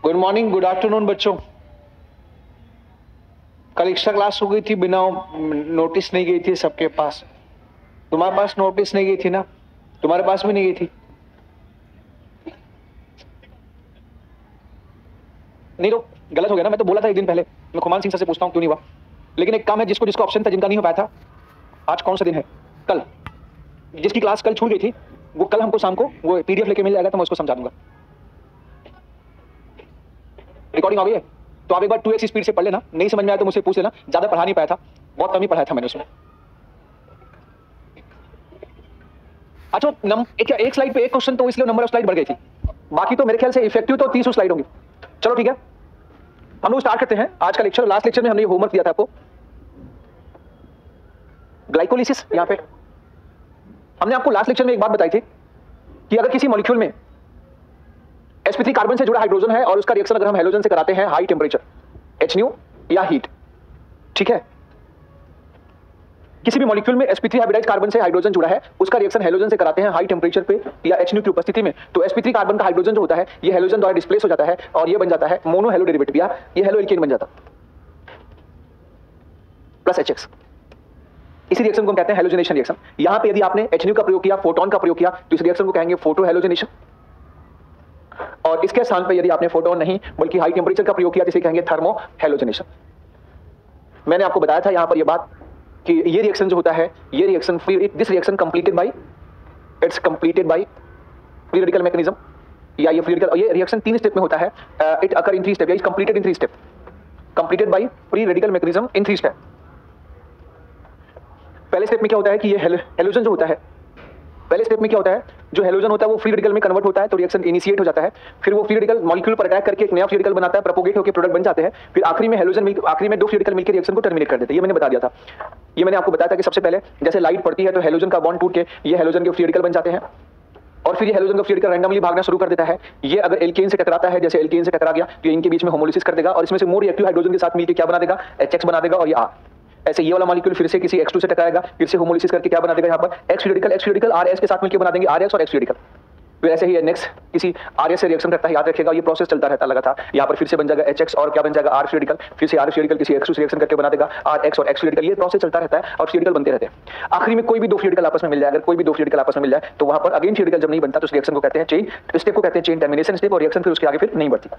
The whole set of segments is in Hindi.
गुड मॉर्निंग, गुड आफ्टरनून बच्चों। कल एक्स्ट्रा क्लास हो गई थी, बिना नोटिस नहीं गई थी सबके पास। तुम्हारे पास नोटिस नहीं गई थी ना? तुम्हारे पास भी नहीं गई थी? नहीं तो गलत हो गया ना। मैं तो बोला था एक दिन पहले, मैं खुमान सिंह सर से पूछता हूँ क्यों नहीं हुआ। लेकिन एक काम है, जिसको जिसको ऑप्शन था, जिनका नहीं हो पाया था। आज कौन सा दिन है? कल। जिसकी क्लास कल छूट गई थी वो कल हमको शाम को वो पीडीएफ लेके मिल जाएगा, तो मैं उसको समझा दूंगा। रिकॉर्डिंग आ गई है तो आप एक बार 2x स्पीड से पढ़ लेना। नहीं समझ में आया तो मुझसे पूछ लेना। ज्यादा पढ़ा नहीं पाया था, बहुत कम ही पढ़ाया था मैंने उसमें। अच्छा, एक स्लाइड पे एक क्वेश्चन तो इसलिए नंबर ऑफ स्लाइड बढ़ गई थी। बाकी तो मेरे ख्याल से इफेक्टिव तो 30 स्लाइड होंगी। चलो ठीक है, हम लोग स्टार्ट करते हैं आज का लेक्चर। लास्ट लेक्चर में हमने होमवर्क दिया था आपको, ग्लाइकोलिसिस। यहां पे हमने आपको लास्ट लेक्चर में एक बात बताई थी कि अगर किसी मॉलिक्यूल में sp3 कार्बन से जुड़ा हाइड्रोजन है और उसका रिएक्शन अगर हम हैलोजन से कराते हैं हाई टेम्परेचर HNO या हीट, ठीक है। किसी भी मॉलिक्यूल में sp3 हाइब्रिडाइज्ड कार्बन से हाइड्रोजन जुड़ा है, उसका रिएक्शन हैलोजन से कराते हैं हाई टेम्परेचर पे या HNO की उपस्थिति में, तो sp3 कार्बन का हाइड्रोजन जो होता है ये हैलोजन द्वारा डिस्प्लेस हो जाता है और ये बन जाता है मोनो हेलो डेरिवेटिव, या ये हेलो एल्केन बन जाता प्लस HX। इसी रिएक्शन को हम कहते हैं हैलोजनेशन रिएक्शन। यहां पे यदि आपने HNO का प्रयोग किया, फोटोन का प्रयोग किया, तो इस रिएक्शन को कहेंगे फोटो हैलोजनेशन। और इसके स्थान पे यदि आपने फोटोन नहीं बल्कि हाई टेम्परेचर का प्रयोग किया, जिसे कहेंगे थर्मो हैलोजनेशन। मैंने आपको बताया था यहां पर यह बात कि ये रिएक्शन जो होता है, ये reaction this reaction completed by free radical mechanism, या ये फ्री रेडिकल, ये रिएक्शन 3 स्टेप में होता है। इट अकर इन 3 स्टेप, या is completed in 3 step, completed by free radical mechanism in 3 step. पहले स्टेप में क्या होता है कि ये हैलोजन जो होता है, पहले स्टेप में क्या होता है, जो हैलोजन होता है वो फ्री रेडिकल में कन्वर्ट होता है, तो रिएक्शन इनिशिएट हो जाता है। फिर वो फ्री रेडिकल मॉलिक्यूल पर अटैक करके एक नया फ्री रेडिकल बनाता है, प्रोपोगेट होकर प्रोडक्ट बन जाते हैं। फिर आखिरी में हैलोजन आखिरी में 2 फ्री रेडिकल मिलकर रिएक्शन को टर्मिनेट कर देते हैं। ये मैंने बता दिया था। ये मैंने आपको बताया था कि सबसे पहले जैसे लाइट पड़ती है तो हैलोजन का बॉन्ड टूट के ये हैलोजन के फ्री रेडिकल बन जाते हैं, और फिर ये हैलोजन का फ्री रेडिकल रैंडमली भागना शुरू कर देता है। ये अगर एल्केन से टकराता है, जैसे एल्केन से टकरा गया, तो इनके बीच में होमोलिसिस कर देगा और इसमें से मोर रिएक्टिव हाइड्रोजन के साथ मिलकर क्या बना देगा, HX बना देगा और ये R। ऐसे ये वाला मॉलिक्यूल फिर से किसी X2 से टकराएगा, फिर से होमोलिसिस करके क्या बना देगा, यहाँ पर X रेडिकल RS के साथ मिलकर बना देंगे RX और X रेडिकल। फिर ऐसे ही नेक्स्ट किसी RS से रिएक्शन करता है, याद रखिएगा ये प्रोसेस चलता रहता लगातार। यहाँ पर फिर से बन जाएगा HX और क्या बन जाएगा R रेडिकल, फिर से R रेडिकल किसी X2 से रिएक्शन करके बना देगा RX और X रेडिकल। ये प्रोसेस चलता रहता है और रेडिकल बनते रहते हैं। आखिरी में कोई भी 2 रेडिकल आपस में मिल जाए, अगर कोई भी 2 रेडिकल आपस में मिल जाए तो वहां पर अगेन रेडिकल जब नहीं बनता तो उस रिएक्शन को कहते हैं चेन स्टेप को कहते हैं चेन टर्मिनेशन स्टेप, और रिएक्शन फिर उसके आगे फिर नहीं बढ़ती।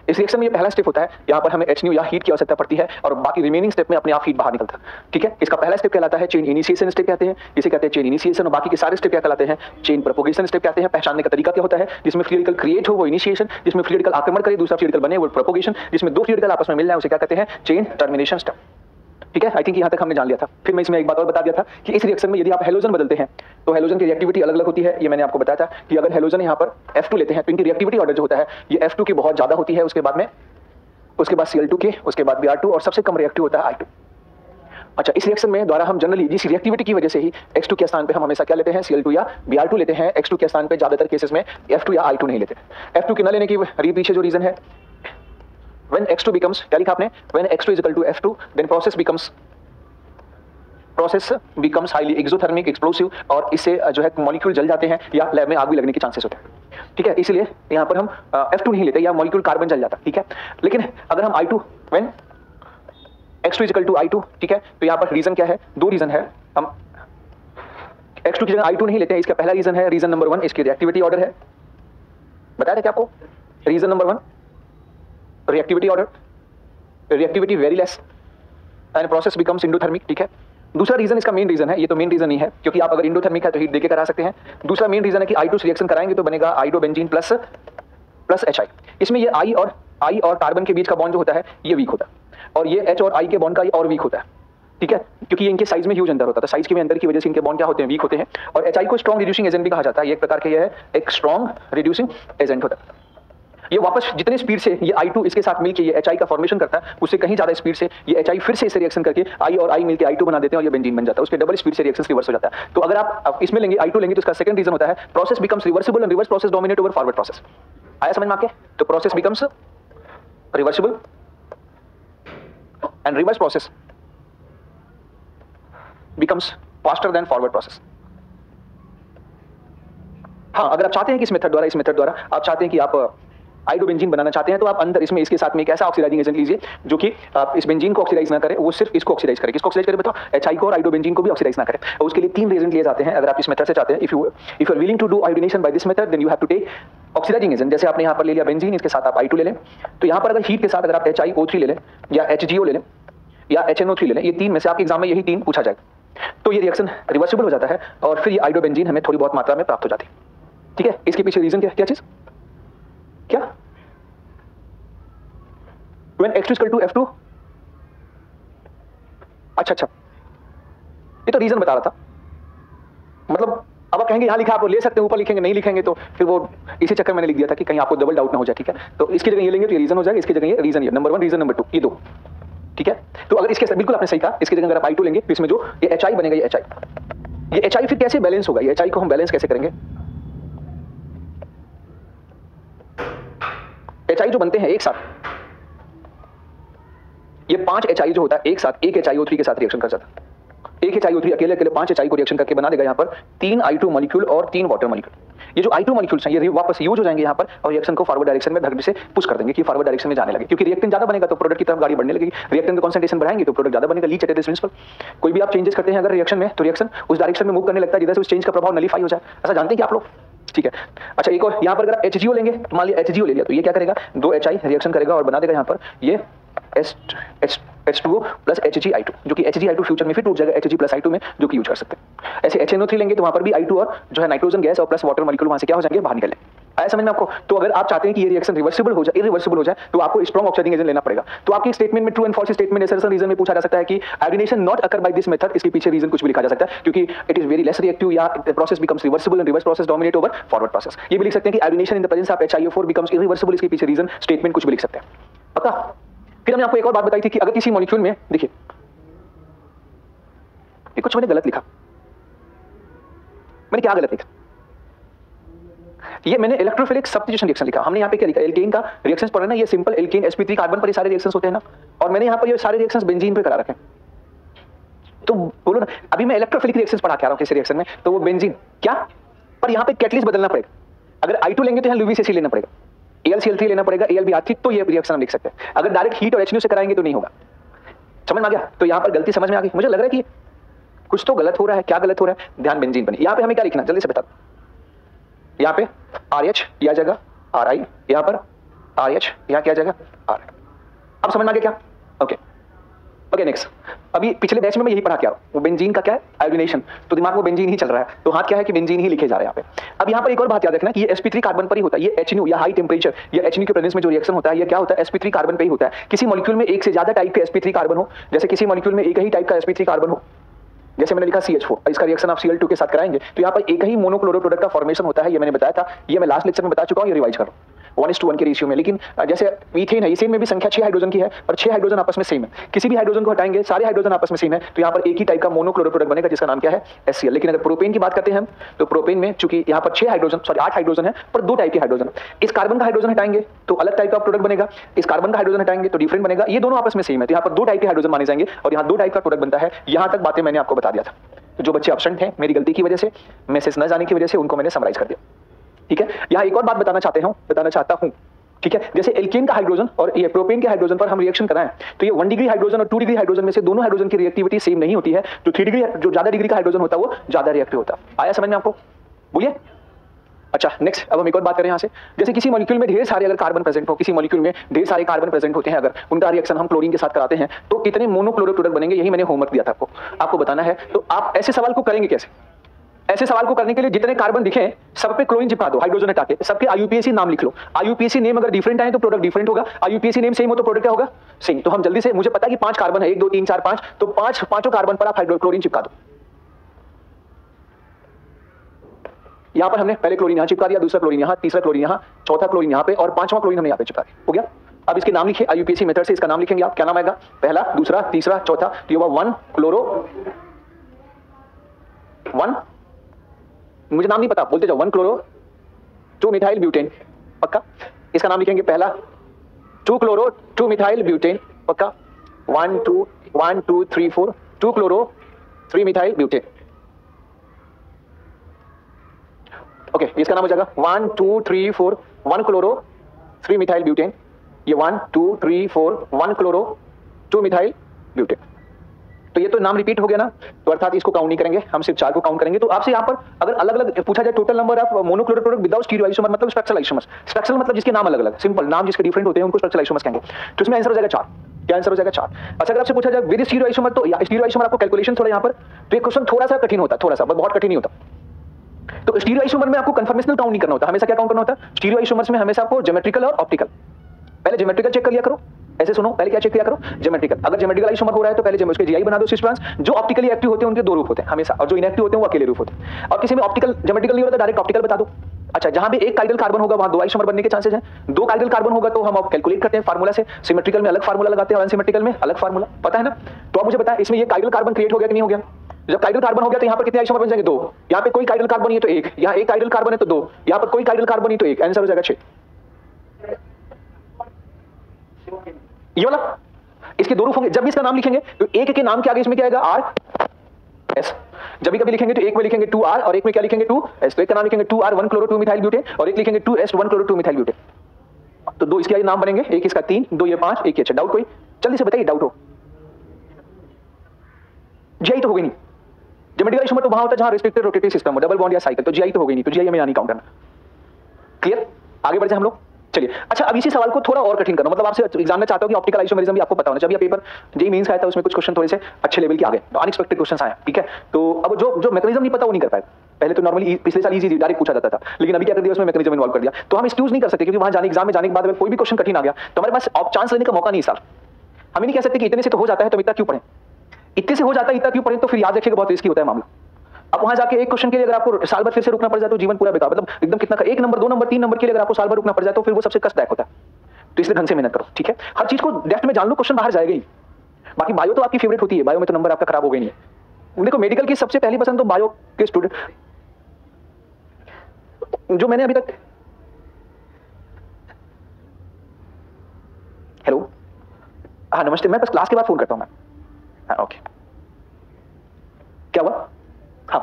इस रिएक्शन में ये पहला स्टेप होता है, यहाँ पर हमें HNO या हीट की आवश्यकता पड़ती है और बाकी रिमेनिंग स्टेप में अपने आप हीट बाहर निकलता है, ठीक है। इसका पहला स्टेप कहलाता है चेन इनिशिएशन स्टेप कहते हैं, इसे कहते हैं चेन इनिशिएशन। और बाकी के सारे स्टेप क्या कहलाते हैं, चेन प्रोपोगेशन स्टेप कहते हैं। पहचानने का तरीका क्या होता है, जिसमें फ्री रेडिकल क्रिएट हो वो इनिशिएशन, जिसमें फ्री रेडिकल आक्रमण करे दूसरा फ्री रेडिकल बने वो प्रोपोगेशन, जिसमें 2 फ्री रेडिकल आपस में मिल जाए उसे क्या कहते हैं, चेन टर्मिनेशन स्टेप, ठीक है। आई थिंक यहाँ तक हमने जान लिया था। फिर मैं इसमें एक बात और बता दिया था कि इस रिएक्शन में यदि आप हैलोजन बदलते हैं तो हैलोजन की रिएक्टिविटी अलग अलग होती है। ये मैंने आपको बताया था कि अगर हैलोजन यहाँ पर F2 लेते हैं तो इनकी रिएक्टिविटी ऑर्डर जो होता है ये F2 की बहुत ज्यादा होती है, उसके बाद Cl2 के, उसके बाद Br2 और सबसे कम रिएक्टिव होता है I2। अच्छा, इस रिएक्शन में द्वारा हम जनरली जिस रिएक्टिविटी की वजह से ही X2 के स्थान पे हम हमेशा क्या लेते हैं, Cl2 या Br2 लेते हैं। X2 के स्थान पे ज्यादातर केसेस में F2 या I2 नहीं लेते। F2 के न लेने की पीछे जो रीजन है, when X2 becomes, क्या लिखा आपने, when X2 is equal to F2 then process becomes highly exothermic explosive, और इससे जो है मॉलिक्यूल जल जाते हैं या लैब में आग भी लगने के चांसेस होते हैं, ठीक है। इसलिए यहाँ पर हम F2 नहीं लेते या मॉलिक्यूल कार्बन जल जाता, ठीक है। लेकिन अगर हम I2 when X2 is equal to I2, ठीक है, तो यहाँ पर रीजन क्या है, 2 रीजन है। हम X2 की जगह I2 नहीं लेते हैं। इसका पहला रीजन है, रीजन नंबर 1 इसकी रिएक्टिविटी ऑर्डर है। बताया था क्या आपको, reason number 1 reactivity order, reactivity very less and process becomes endothermic, ठीक है। दूसरा रीजन इसका मेन रीजन है, ये तो मेन रीजन नहीं है क्योंकि आप अगर इंडोथर्मिक है तो हीट देके करा सकते हैं। दूसरा मेन रीजन है कि I2 से रिएक्शन कराएंगे तो बनेगा आइडोबेंजीन प्लस HI। इसमें ये I और कार्बन के बीच का बॉन्ड जो होता है ये वीक होता है, और ये H और I के बॉन्ड का और वीक होता है, ठीक है, क्योंकि इनके साइज में ह्यूज अंतर होता है। साइज के में अंतर की वजह से इनके बॉन्ड क्या होते हैं, वीक होते हैं। और HI को स्ट्रॉन्ग रिड्यूसिंग एजेंट भी कहा जाता है। ये एक प्रकार के ये है एक स्ट्रॉन्ग रिड्यूसिंग एजेंट होता है। ये वापस जितने स्पीड से ये I2 इसके साथ मिलकर ये HI का फॉर्मेशन करता है उससे कहीं ज्यादा स्पीड से ये HI फिर से इसे रिएक्शन करके I और I मिलकर I2 बना देते हैं और ये बेंजीन बन जाता है। उसके डबल स्पीड से रिएक्शन रिवर्स हो जाता है। तो अगर आप इसमें लेंगे I2 लेंगे तो इसका सेकंड रीजन होता है process becomes reversible and reverse process dominate over forward process. आया समझ में आपके, तो process becomes reversible and reverse process becomes faster than forward process. हाँ, अगर आप चाहते हैं कि इस मेथड द्वारा आप चाहते हैं कि आप आइडो बेंजीन बनाना चाहते हैं तो आप अंदर इसमें इसके साथ में एक ऐसा ऑक्सीडाइजिंग एजेंट लीजिए जो कि इस बेंजीन को ऑक्सीडाइज ना करे, वो सिर्फ इसको ऑक्सीडाइज करे। किसको ऑक्सीडाइज करे बताओ? HI को और आइडो बेंजीन को भी ऑक्सीडाइज ना करे। और उसके लिए 3 एजेंट लिए जाते हैं अगर आप इस मेथड से चाहते हैं। If you are willing to do iodination by this method then you have to take oxidising agent. जैसे आपने यहाँ पर ले लिया बेंजीन, इसके साथ आप I2 ले लें, तो यहाँ पर अगर हीट के साथ अगर आप HiO3 ले लें या HGO ले लें या HNO3 ले लें, ये 3 में से आपके एग्जाम में यही 3 पूछा जाएगा, तो ये रिएक्शन रिवर्सिबल हो जाता है और फिर ये आइडो बेंजीन हमें थोड़ी बहुत मात्रा में प्राप्त हो जाती है। ठीक है, इसके पीछे रीजन क्या चीज क्या? When X2 equal to F2, अच्छा, ये तो रीजन बता रहा था। मतलब अब आप कहेंगे यहाँ लिखा, आप ले सकते हैं, ऊपर लिखेंगे नहीं लिखेंगे तो फिर वो इसी चक्कर मैंने लिख दिया था कि कहीं आपको डबल डाउट ना हो जाए। ठीक है, तो इसकी जगह ये लेंगे तो ये रीजन हो जाएगा, इसकी जगह ये रीजन, ये नंबर 1 रीजन नंबर 2 ये 2। ठीक है, तो अगर इसके बिल्कुल आपने सही कहा, इसकी जगह अगर आप I2 लेंगे तो इसमें जो ये HI बनेगा, ये HI फिर कैसे बैलेंस होगा? ये HI को हम बैलेंस कैसे करेंगे? HI जो बनते हैं एक साथ, ये 5 HI जो होता है एक साथ एक HiO3 के साथ रिएक्शन कर जाता है। एक HiO3 अकेले 5 HI को रिएक्शन करके बना देगा यहाँ पर 3 I2 मॉलिक्यूल और 3 वाटर मॉलिक्यूल। ये जो I2 मॉलिक्यूल्स हैं ये वापस यूज हो जाएंगे यहाँ पर और रिएक्शन को फॉरवर्ड डायरेक्शन में धक्के से पुश कर देंगे कि फॉरवर्ड डायरेक्शन में जाने लगे, क्योंकि रिएक्टेंट ज्यादा बनेगा तो प्रोडक्ट की तरफ गाड़ी बढ़ने लगेगी। रिएक्टेंट का कंसंट्रेशन बढ़ाएंगे तो प्रोडक्ट ज्यादा बनेगा। लीच एटेटिस प्रिंसिपल, कोई भी आप चेंजेस करते हैं अगर रिएक्शन में तो रिएक्शन उस डायरेक्शन में मूव करने लगता है जिधर से उस चेंज का प्रभाव नलीफाई हो जाए। ऐसा जानते हैं कि आप लोग? ठीक है, अच्छा एक और यहाँ पर अगर आप HGO लेंगे तो मान लिया HGO ले लिया तो ये क्या करेगा? 2 HI रिएक्शन करेगा और बना देगा यहाँ पर ये H2O प्लस HgI2, जो कि HgI2 फ्यूचर में फिर टूट जाएगा Hg प्लस I2 में, जो कि यूज कर सकते हैं। ऐसे HNO3 लेंगे तो वहां पर भी I2 और जो है नाइट्रोजन गैस और प्लस वाटर मॉलिक्यूल वहां से क्या हो जाएंगे? बाहर निकल जाएंगे। आया समझ में आपको? तो अगर आप चाहते हैं कि ये रिएक्शन रिवर्सिबल हो जाए, इरिवर्सिबल हो जाए, तो आपको स्ट्रॉन्ग ऑक्सीडाइजिंग एजेंट लेना पड़ेगा। तो आपकी स्टेटमेंट में ट्रू एंड फॉल्स स्टेटमेंट ऐसे रीजन में पूछा जा सकता है कि iodination not occur by this method, इसके पीछे रीजन कुछ भी लिखा जा सकता है क्योंकि it is very less reactive या the process becomes reversible and reverse process dominate over forward process. ये भी लिख सकते हैं कि iodination in the presence of HiO4 becomes irreversible, इसके पीछे रीजन स्टेटमेंट कुछ भी लिख सकते हैं। पता? फिर हमने आपको एक और बात बताई थी कि अगर किसी मॉलिक्यूल में, देखिए ये कुछ मैंने गलत लिखा, मैंने क्या गलत लिखा? ये मैंने इलेक्ट्रोफिलिक सब्स्टिट्यूशन रिएक्शन लिखा। हमने यहाँ पे क्या लिखा? एल्केन का रिएक्शंस पढ़ा ना, ये सिंपल एल्केन sp3 कार्बन पर ये सारे रिएक्शंस होते हैं ना, और मैंने यहाँ पर ये सारे रिएक्शंस बेंजीन पे करा रखे हैं। तो बोलो ना, अभी मैं इलेक्ट्रोफिलिक रिएक्शंस पढ़ा के आ रहा हूँ किसी रिएक्शन में, तो वो बेंजीन क्या, पर यहाँ पे कैटलिस्ट बदलना पड़ेगा। अगर I2 लेंगे तो यहाँ लुवीस एसिड लेना पड़ेगा, AlCl3 लेना पड़ेगा, AlBr3, तो ये रिएक्शन हम लिख सकते हैं। अगर डायरेक्ट हीट और HNO से कराएंगे तो नहीं होगा। समझ में आ गया? तो यहाँ पर गलती समझ में आ गई। मुझे लग रहा है कि कुछ तो गलत हो रहा है। क्या गलत हो रहा है? ध्यान बेंजीन बनी। यहाँ पे हमें क्या लिखना, जल्दी से बता। यहाँ पे RH किया जाएगा RI, यहाँ पर RH, यहाँ किया जाएगा R। अब समझ में आ गया क्या? Okay next. अभी पिछले बैच में मैं यही पढ़ा क्या, वो बेंजीन का क्या है? आयोडीनेशन। तो दिमाग में बेंजीन ही चल रहा है, तो हाथ क्या है कि बेंजीन ही लिखे जा रहे हैं यहाँ पे। अब यहाँ पर एक और बात याद रखना कि ये sp3 कार्बन पर ही होता है। ये HNO या हाई टेम्परेचर या HNO के प्रेजेंस में जो रिएक्शन होता है ये क्या होता है? sp3 कार्बन पे ही होता है। किसी मॉलिक्यूल में एक से ज्यादा टाइप के sp3 कार्बन हो, जैसे किसी मॉलिक्यूल में एक ही टाइप का sp3 कार्बन हो, जैसे मैंने लिखा CH4, इसका रिएक्शन आप Cl2 के साथ कराएंगे तो यहाँ पर एक ही मोनोक्लोरो प्रोडक्ट का फॉर्मेशन होता है। ये मैंने बताया था, ये मैं लास्ट लेक्चर में बता चुका हूँ, ये रिवाइज करो 1:1 के रेशियो में। लेकिन जैसे मीथेन है, इथेन में भी संख्या 6 हाइड्रोजन की है और 6 हाइड्रोजन आपस में सेम है। किसी भी हाइड्रोजन को हटाएंगे, सारे हाइड्रोजन आपस में सेम है, तो यहाँ पर एक ही टाइप का मोनोक्लोरो प्रोडक्ट बनेगा जिसका नाम क्या है? HCl। लेकिन अगर प्रोपेन की बात करते हैं हम, तो प्रोपेन में चूंकि यहाँ पर 8 हाइड्रोजन है पर 2 टाइप के हाइड्रोजन। इस कार्बन का हाइड्रोजन हटाएंगे तो अलग टाइप का प्रोडक्ट बनेगा, इस कार्बन का हाइड्रोजन हटाएंगे तो डिफरेंट बनेगा। ये दोनों आपस में सेम है, तो यहाँ पर 2 टाइप के हाइड्रोजन माने जाएंगे और यहाँ 2 टाइप का प्रोडक्ट बनता है। यहाँ तक बातें मैंने आपको बता दिया था। तो जो बच्चे एब्सेंट हैं मेरी गलती की वजह से, मैसेज न जाने की वजह से, उनको मैंने समराइज कर दिया। ठीक है, यहाँ एक और बात बताना चाहता हूँ। ठीक है, जैसे एल्केन का हाइड्रोजन और ये प्रोपेन के हाइड्रोजन पर हम रिएक्शन कराएं तो ये 1 डिग्री हाइड्रोजन और 2 डिग्री हाइड्रोजन में से दोनों हाइड्रोजन की रिएक्टिविटी सेम नहीं होती है। जो 3 डिग्री, जो ज्यादा डिग्री का हाइड्रोजन होता है वो ज्यादा रिएक्टिव होता है। आया समझ में आपको? बोलिए। अच्छा नेक्स्ट, अब हम एक और बात करें यहाँ से। जैसे किसी मॉलिक्यूल में ढेर सारे अगर कार्बन प्रेजेंट हो, किसी मॉलिक्यूल में ढेर सारे कार्बन प्रेजेंट होते हैं, अगर उनका रिएक्शन हम क्लोरीन के साथ कराते हैं तो कितने मोनोक्लोरो प्रोडक्ट बनेंगे? यही मैंने होमवर्क दिया था आपको बताना है। तो आप ऐसे सवाल को करेंगे कैसे? ऐसे सवाल को करने के लिए जितने कार्बन दिखे सब पे क्लोरीन चिपका दो, हाइड्रोजन हटा के, सबके IUPAC नाम लिख लो। IUPAC नेम अगर डिफरेंट आए तो प्रोडक्ट डिफरेंट होगा, IUPAC नेम सेम हो तो प्रोडक्ट क्या होगा? सेम। तो हम जल्दी से, मुझे पता है कि 5 कार्बन है, 1 2 3 4 5, तो पांचों कार्बन पर आप हाइड्रोक्लोरीन चिपका दो। यहां पर हमने पहले क्लोरीन यहां चिपका दिया, दूसरा क्लोरीन यहां, तीसरा क्लोरीन यहां, चौथा क्लोरीन यहां पे और 5वां क्लोरीन हमने यहां पे चिपका दिया। हो गया? अब इसके नाम लिखिए IUPAC मेथड से, इसका नाम लिखेंगे आप। क्या नाम आएगा? पहला, दूसरा, तीसरा, चौथा। तो ये हुआ 1 क्लोरो 1, मुझे नाम नहीं पता, बोलते जाओ, 1 क्लोरो 2 मिथाइल ब्यूटेन। पक्का? इसका नाम लिखेंगे पहला, 2 क्लोरो 2 मिथाइल ब्यूटेन। पक्का? 1 2 3 4, 2 क्लोरो 3 मिथाइल ब्यूटेन। ओके, इसका नाम हो जाएगा 1 2 3 4, 1 क्लोरो 3 मिथाइल ब्यूटेन, ये 1 2 3 4 1 क्लोरो 2 मिथाइल ब्यूटेन। तो ये तो नाम रिपीट हो गया ना, तो अर्थात इसको काउंट नहीं करेंगे, हम सिर्फ 4 को काउंट करेंगे। तो आपसे यहाँ पर अगर अलग अलग पूछा जाए total number of monochloro product without stereo isomer मतलब स्ट्रक्चरल आइसोमर्स, स्ट्रक्चरल मतलब जिसके नाम अलग अलग, सिंपल नाम जिसके डिफरेंट होते हैं उनको स्ट्रक्चरल आइसोमर्स कहेंगे। तो इसमें आंसर हो जाएगा 4। क्या आंसर हो जाएगा? 4। अच्छा, अगर आपसे पूछा जाए विद स्टीरियो आइसोमर, तो स्टीरियो आइसोमर आपको कैलकुलेशन थोड़ा यहाँ पर, तो ये क्वेश्चन थोड़ा सा कठिन होता है, थोड़ा सा बहुत कठिन नहीं होता। तो स्टीरियो आइसोमर में आपको कंफर्मेशनल काउंट नहीं करना होता, हमेशा क्या काउंट करना होता है? स्टीरियो आइसोमर्स में हमेशा आपको ज्योमेट्रिकल और ऑप्टिकल, पहले ज्योमेट्रिकल चेक कर लिया करो। ऐसे सुनो, पहले क्या चेक किया करो? ज्योमेट्रिकल। अगर ज्योमेट्रिकल आइसोमर हो रहा है तो पहले उसके जीआई बना दो सिस्टर्स। जो ऑप्टिकली एक्टिव होते हैं उनके 2 रूप होते हैं हमेशा, और जो इनएक्टिव होते हैं वो अकेले रूप होते हैं। और किसी में ऑप्टिकल ज्योमेट्रिकल नहीं होता, डायरेक्ट ऑप्टिकल बता दो। अच्छा, जहां भी एक काइडल कार्बन होगा वहां 2 आइसोमर बनने के चांसेस हैं। 2 काइडल कार्बन होगा तो हम अब कैलकुलेट करते हैं फार्मूला से, सिमेट्रिकल में अलग फार्मूला लगाते हैं और अनसिमेट्रिकल में अलग फार्मूला, पता है ना? तो आप मुझे बताएं इसमें ये काइडल कार्बन क्रिएट हो गया कि नहीं हो गया? जब काइडल कार्बन हो गया तो यहाँ पर कितने आइसोमर बन जाएंगे? 2। यहाँ पे कोई काइडल कार्बन नहीं है तो 1, यहाँ एक काइडल कार्बन है तो 2, यहाँ पर कोई काइडल कार्बन नहीं तो 1, आंसर हो जाएगा 6। ये वाला, इसके 2 रूप होंगे। जब भी इसका नाम लिखेंगे तो एक के नाम के आगे इसमें क्या आएगा? R S. जब भी कभी लिखेंगे तो एक में लिखेंगे 2R और एक में क्या लिखेंगे? 2S। तो एक का नाम लिखेंगे 2R 1 क्लोरो 2 मिथाइल ब्यूटेन और एक लिखेंगे 2S 1 क्लोरो 2 मिथाइल ब्यूटेन। तो 2 इसके आगे नाम बनेंगे, एक इसका 3, 2 ये 5, एक ये 6। डाउट कोई? जल्दी से बताइए, डाउट हो? जीआई तो हो गई नहीं। ज्योमेट्रिकल आइसोमर तो वहां होता है जहां रिस्ट्रिक्टेड रोटेटिव सिस्टम हो, डबल बॉन्ड या साइकिल, तो जीआई तो हो गई नहीं, तो जीआई हमें यहां नहीं काउंट करना। क्लियर? आगे बढ़ जाए हम लोग, चलिए। अच्छा, अब इसी सवाल को थोड़ा और कठिन करना, मतलब आपसे एग्जाम में चाहता हूं कि ऑप्टिकल आइसोमेरिज्म भी आपको पता होना चाहिए। अभी पेपर जेईई मेंस का आया था, उसमें कुछ क्वेश्चन थोड़े से अच्छे लेवल के आ गए, तो अनएक्सपेक्टेड क्वेश्चंस आए, ठीक है? तो अब जो मैकेनिज्म नहीं पता वो नहीं कर पाए। पहले तो नॉर्मली पिछले साल इजी डायरेक्ट पूछा जाता था, लेकिन अभी क्या कर दिया, उसमें मैकेनिज्म इन्वॉल्व कर दिया। तो हम एक्सक्यूज नहीं कर सकते, क्योंकि वहां जाने एग्जाम में जाने के बाद अगर कोई भी क्वेश्चन कठिन आ गया तो हमारे पास चांस लेने का मौका नहीं है। सर हम ही नहीं कह सकते कि इतने से तो हो जाता है तो इतना क्यों पढ़ें, इतने से हो जाता है इतना क्यों पढ़ें, तो फिर याद रखिएगा बहुत रिस्की होता है मामला। अब वहां जाके एक क्वेश्चन के लिए अगर आपको साल भर फिर से रुकना पड़ जाए तो जीवन पूरा बेकार, मतलब एकदम कितना 1 नंबर 2 नंबर 3 नंबर के लिए अगर आपको साल भर रुकना पड़ जाए तो फिर वो सबसे कष्टदायक होता है। तो इसलिए ढंग से मेहनत करो, ठीक है? हर चीज को डेप्थ में जान लो, क्वेश्चन बाहर जाएगा ही। बाकी बायो तो आपकी फेवरेट होती है, बायो में तो नंबर आपका खराब हो गई नहीं। देखो मेडिकल की सबसे पहली पसंद तो बायो के स्टूडेंट जो मैंने अभी तक, हेलो, हाँ नमस्ते, मैं बस क्लास के बाद फोन करता हूँ मैं। हाँ ओके, क्या हुआ? हाँ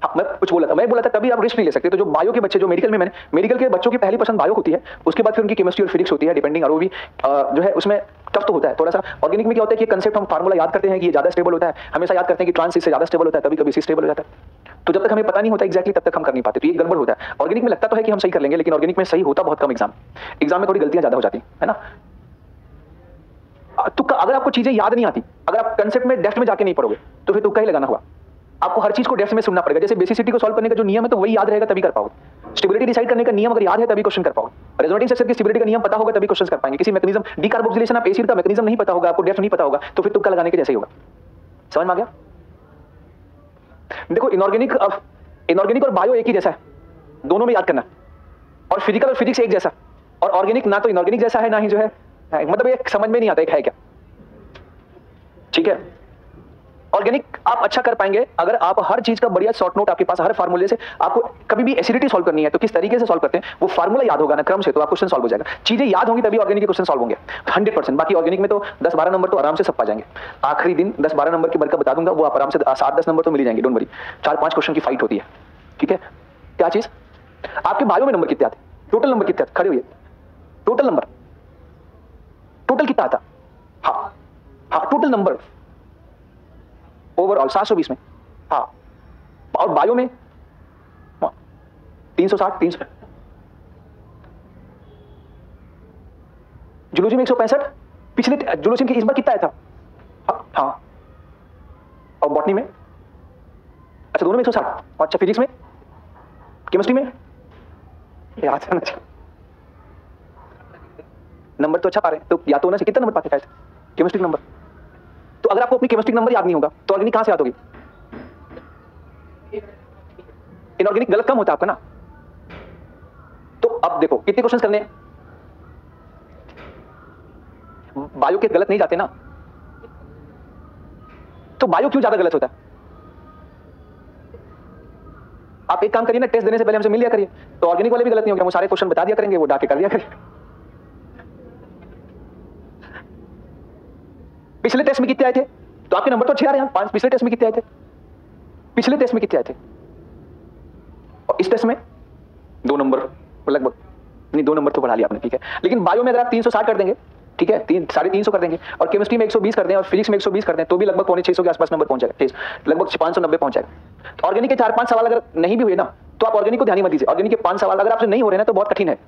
हाँ, मैं कुछ बोला था, मैं बोला था तभी आप रिस्क नहीं ले सकते। तो जो बायो के बच्चे, जो मेडिकल में, मैंने मेडिकल के बच्चों की पहली पसंद बायो होती है, उसके बाद फिर उनकी केमिस्ट्री और फिजिक्स होती है डिपेंडिंग, और वो भी जो है उसमें टफ तो होता है थोड़ा सा। ऑर्गेनिक में क्या होता है कि कंसेप्ट हम फार्मूला याद करते हैं कि ये ज्यादा स्टेबल होता है, हमेशा याद करते हैं कि ट्रांस इससे ज्यादा स्टेबल होता है, कभी कभी सी स्टेबल हो जाता है। तो जब तक हमें पता नहीं होता एग्जैक्टली तब तक हम कर नहीं पाते, तो ये गड़बड़ होता है। ऑर्गेनिक में लगता तो है कि हम सही कर लेंगे, लेकिन ऑर्गेनिक में सही होता बहुत कम। एग्जाम में थोड़ी गलतियां ज्यादा हो जाती है ना। तुक्का, अगर आपको चीजें याद नहीं आती, अगर आप कंसेप्ट में डेप्थ में जाके नहीं पढ़ोगे तो फिर तुक्का ही लगाना होगा। आपको हर चीज को डेप्थ में सुनना पड़ेगा। जैसे बेसिसिटी को सॉल्व करने का जो नियम है तो वही याद रहेगा तभी कर पाओगे। स्टेबिलिटी डिसाइड करने का नियम अगर याद है तभी क्वेश्चन कर पाओगे। रेजोनेटिंग स्ट्रक्चर की स्टेबिलिटी का नियम पता होगा तभी क्वेश्चन कर पाएंगे। किसी मैकेनिज्म डीकार्बोक्सिलेशन ऑफ एसिड का मैकेनिज्म नहीं पता होगा, आपको डेप्थ नहीं पता होगा, तो फिर तुक्का लगाने के जैसे ही होगा। समझ में आ गया? देखो इनऑर्गेनिक और बायो एक ही जैसा है, दोनों में याद करना। और फिजिकल और फिजिक्स एक जैसा, और ऑर्गेनिक ना तो इनऑर्गेनिक जैसा है ना ही जो है, मतलब ये समझ में नहीं आता है क्या, ठीक है? ऑर्गेनिक आप अच्छा कर पाएंगे अगर आप हर चीज का बढ़िया शॉर्ट नोट आपके पास, हर फार्मूले से। आपको कभी भी एसिडिटी सॉल्व करनी है तो किस तरीके से सॉल्व करते हैं वो फार्मूला याद होगा ना क्रम से, तो आप क्वेश्चन सॉल्व हो जाएगा। चीजें याद होंगी तभी ऑर्गेनिक के क्वेश्चन सॉल्व होंगे 100%। बाकी ऑर्गेनिक में तो 10-12 नंबर तो आराम से सब पा जाएंगे। आखिरी दिन 10-12 नंबर की बरकत बता दूंगा, वो आप आराम से 7-10 नंबर तो मिल जाएंगे, डोंट वरी। 4-5 क्वेश्चन की फाइट होती है, ठीक है? क्या चीज? आपके बायो में नंबर कितने आते? टोटल नंबर कितने आते? खड़े हुए, टोटल नंबर, टोटल कितना आता? हाँ हाँ, टोटल नंबर ओवरऑल 720 में, हाँ। और बायो में 360, 300। जूलॉजी में 165। पिछले जूलॉजी की इस बार कितना आया था? हाँ। और बॉटनी में? अच्छा दोनों में 160। अच्छा फिजिक्स में, केमिस्ट्री में? याद है ना, नंबर तो अच्छा पा रहे हैं, तो याद तो होना चाहिए। कितना नंबर पाते थे केमिस्ट्री नंबर? तो अगर आपको अपनी केमिस्ट्री नंबर याद नहीं होगा तो ऑर्गेनिक कहां से याद होगी? इनऑर्गेनिक गलत कम होता है आपका ना। तो अब देखो कितने क्वेश्चंस करने हैं, बायो के गलत नहीं जाते ना, तो बायो क्यों ज्यादा गलत होता है? आप एक काम करिए ना, टेस्ट देने से पहले हमसे मिल लिया करिए, तो ऑर्गेनिक वाले भी गलत नहीं होंगे, वो सारे क्वेश्चन बता दिया करेंगे, वो डाके कर दिया करिए। पिछले टेस्ट में कितने आए थे? तो आपके नंबर तो अच्छे आ रहे हैं, 5। पिछले टेस्ट में कितने आए थे? पिछले टेस्ट में कितने आए थे? और इस टेस्ट में 2 नंबर लगभग, नहीं 2 नंबर तो बढ़ा लिया आपने, ठीक है। लेकिन बायो में अगर आप 360 कर देंगे, ठीक है, 350 कर देंगे, और केमिस्ट्री में 120 कर दें और फिजिक्स में 120 कर दें, तो भी लगभग 650 के आसपास नंबर पहुंच जाएगा, लगभग 590 पहुंच जाएगा। तो ऑर्गेनिक के 4-5 सवाल अगर नहीं भी हुए ना, तो आप ऑर्गेनिक को ध्यान ही मत दीजिए। ऑर्गेनिक के 5 सवाल अगर आपसे नहीं हो रहे ना, तो बहुत कठिन है,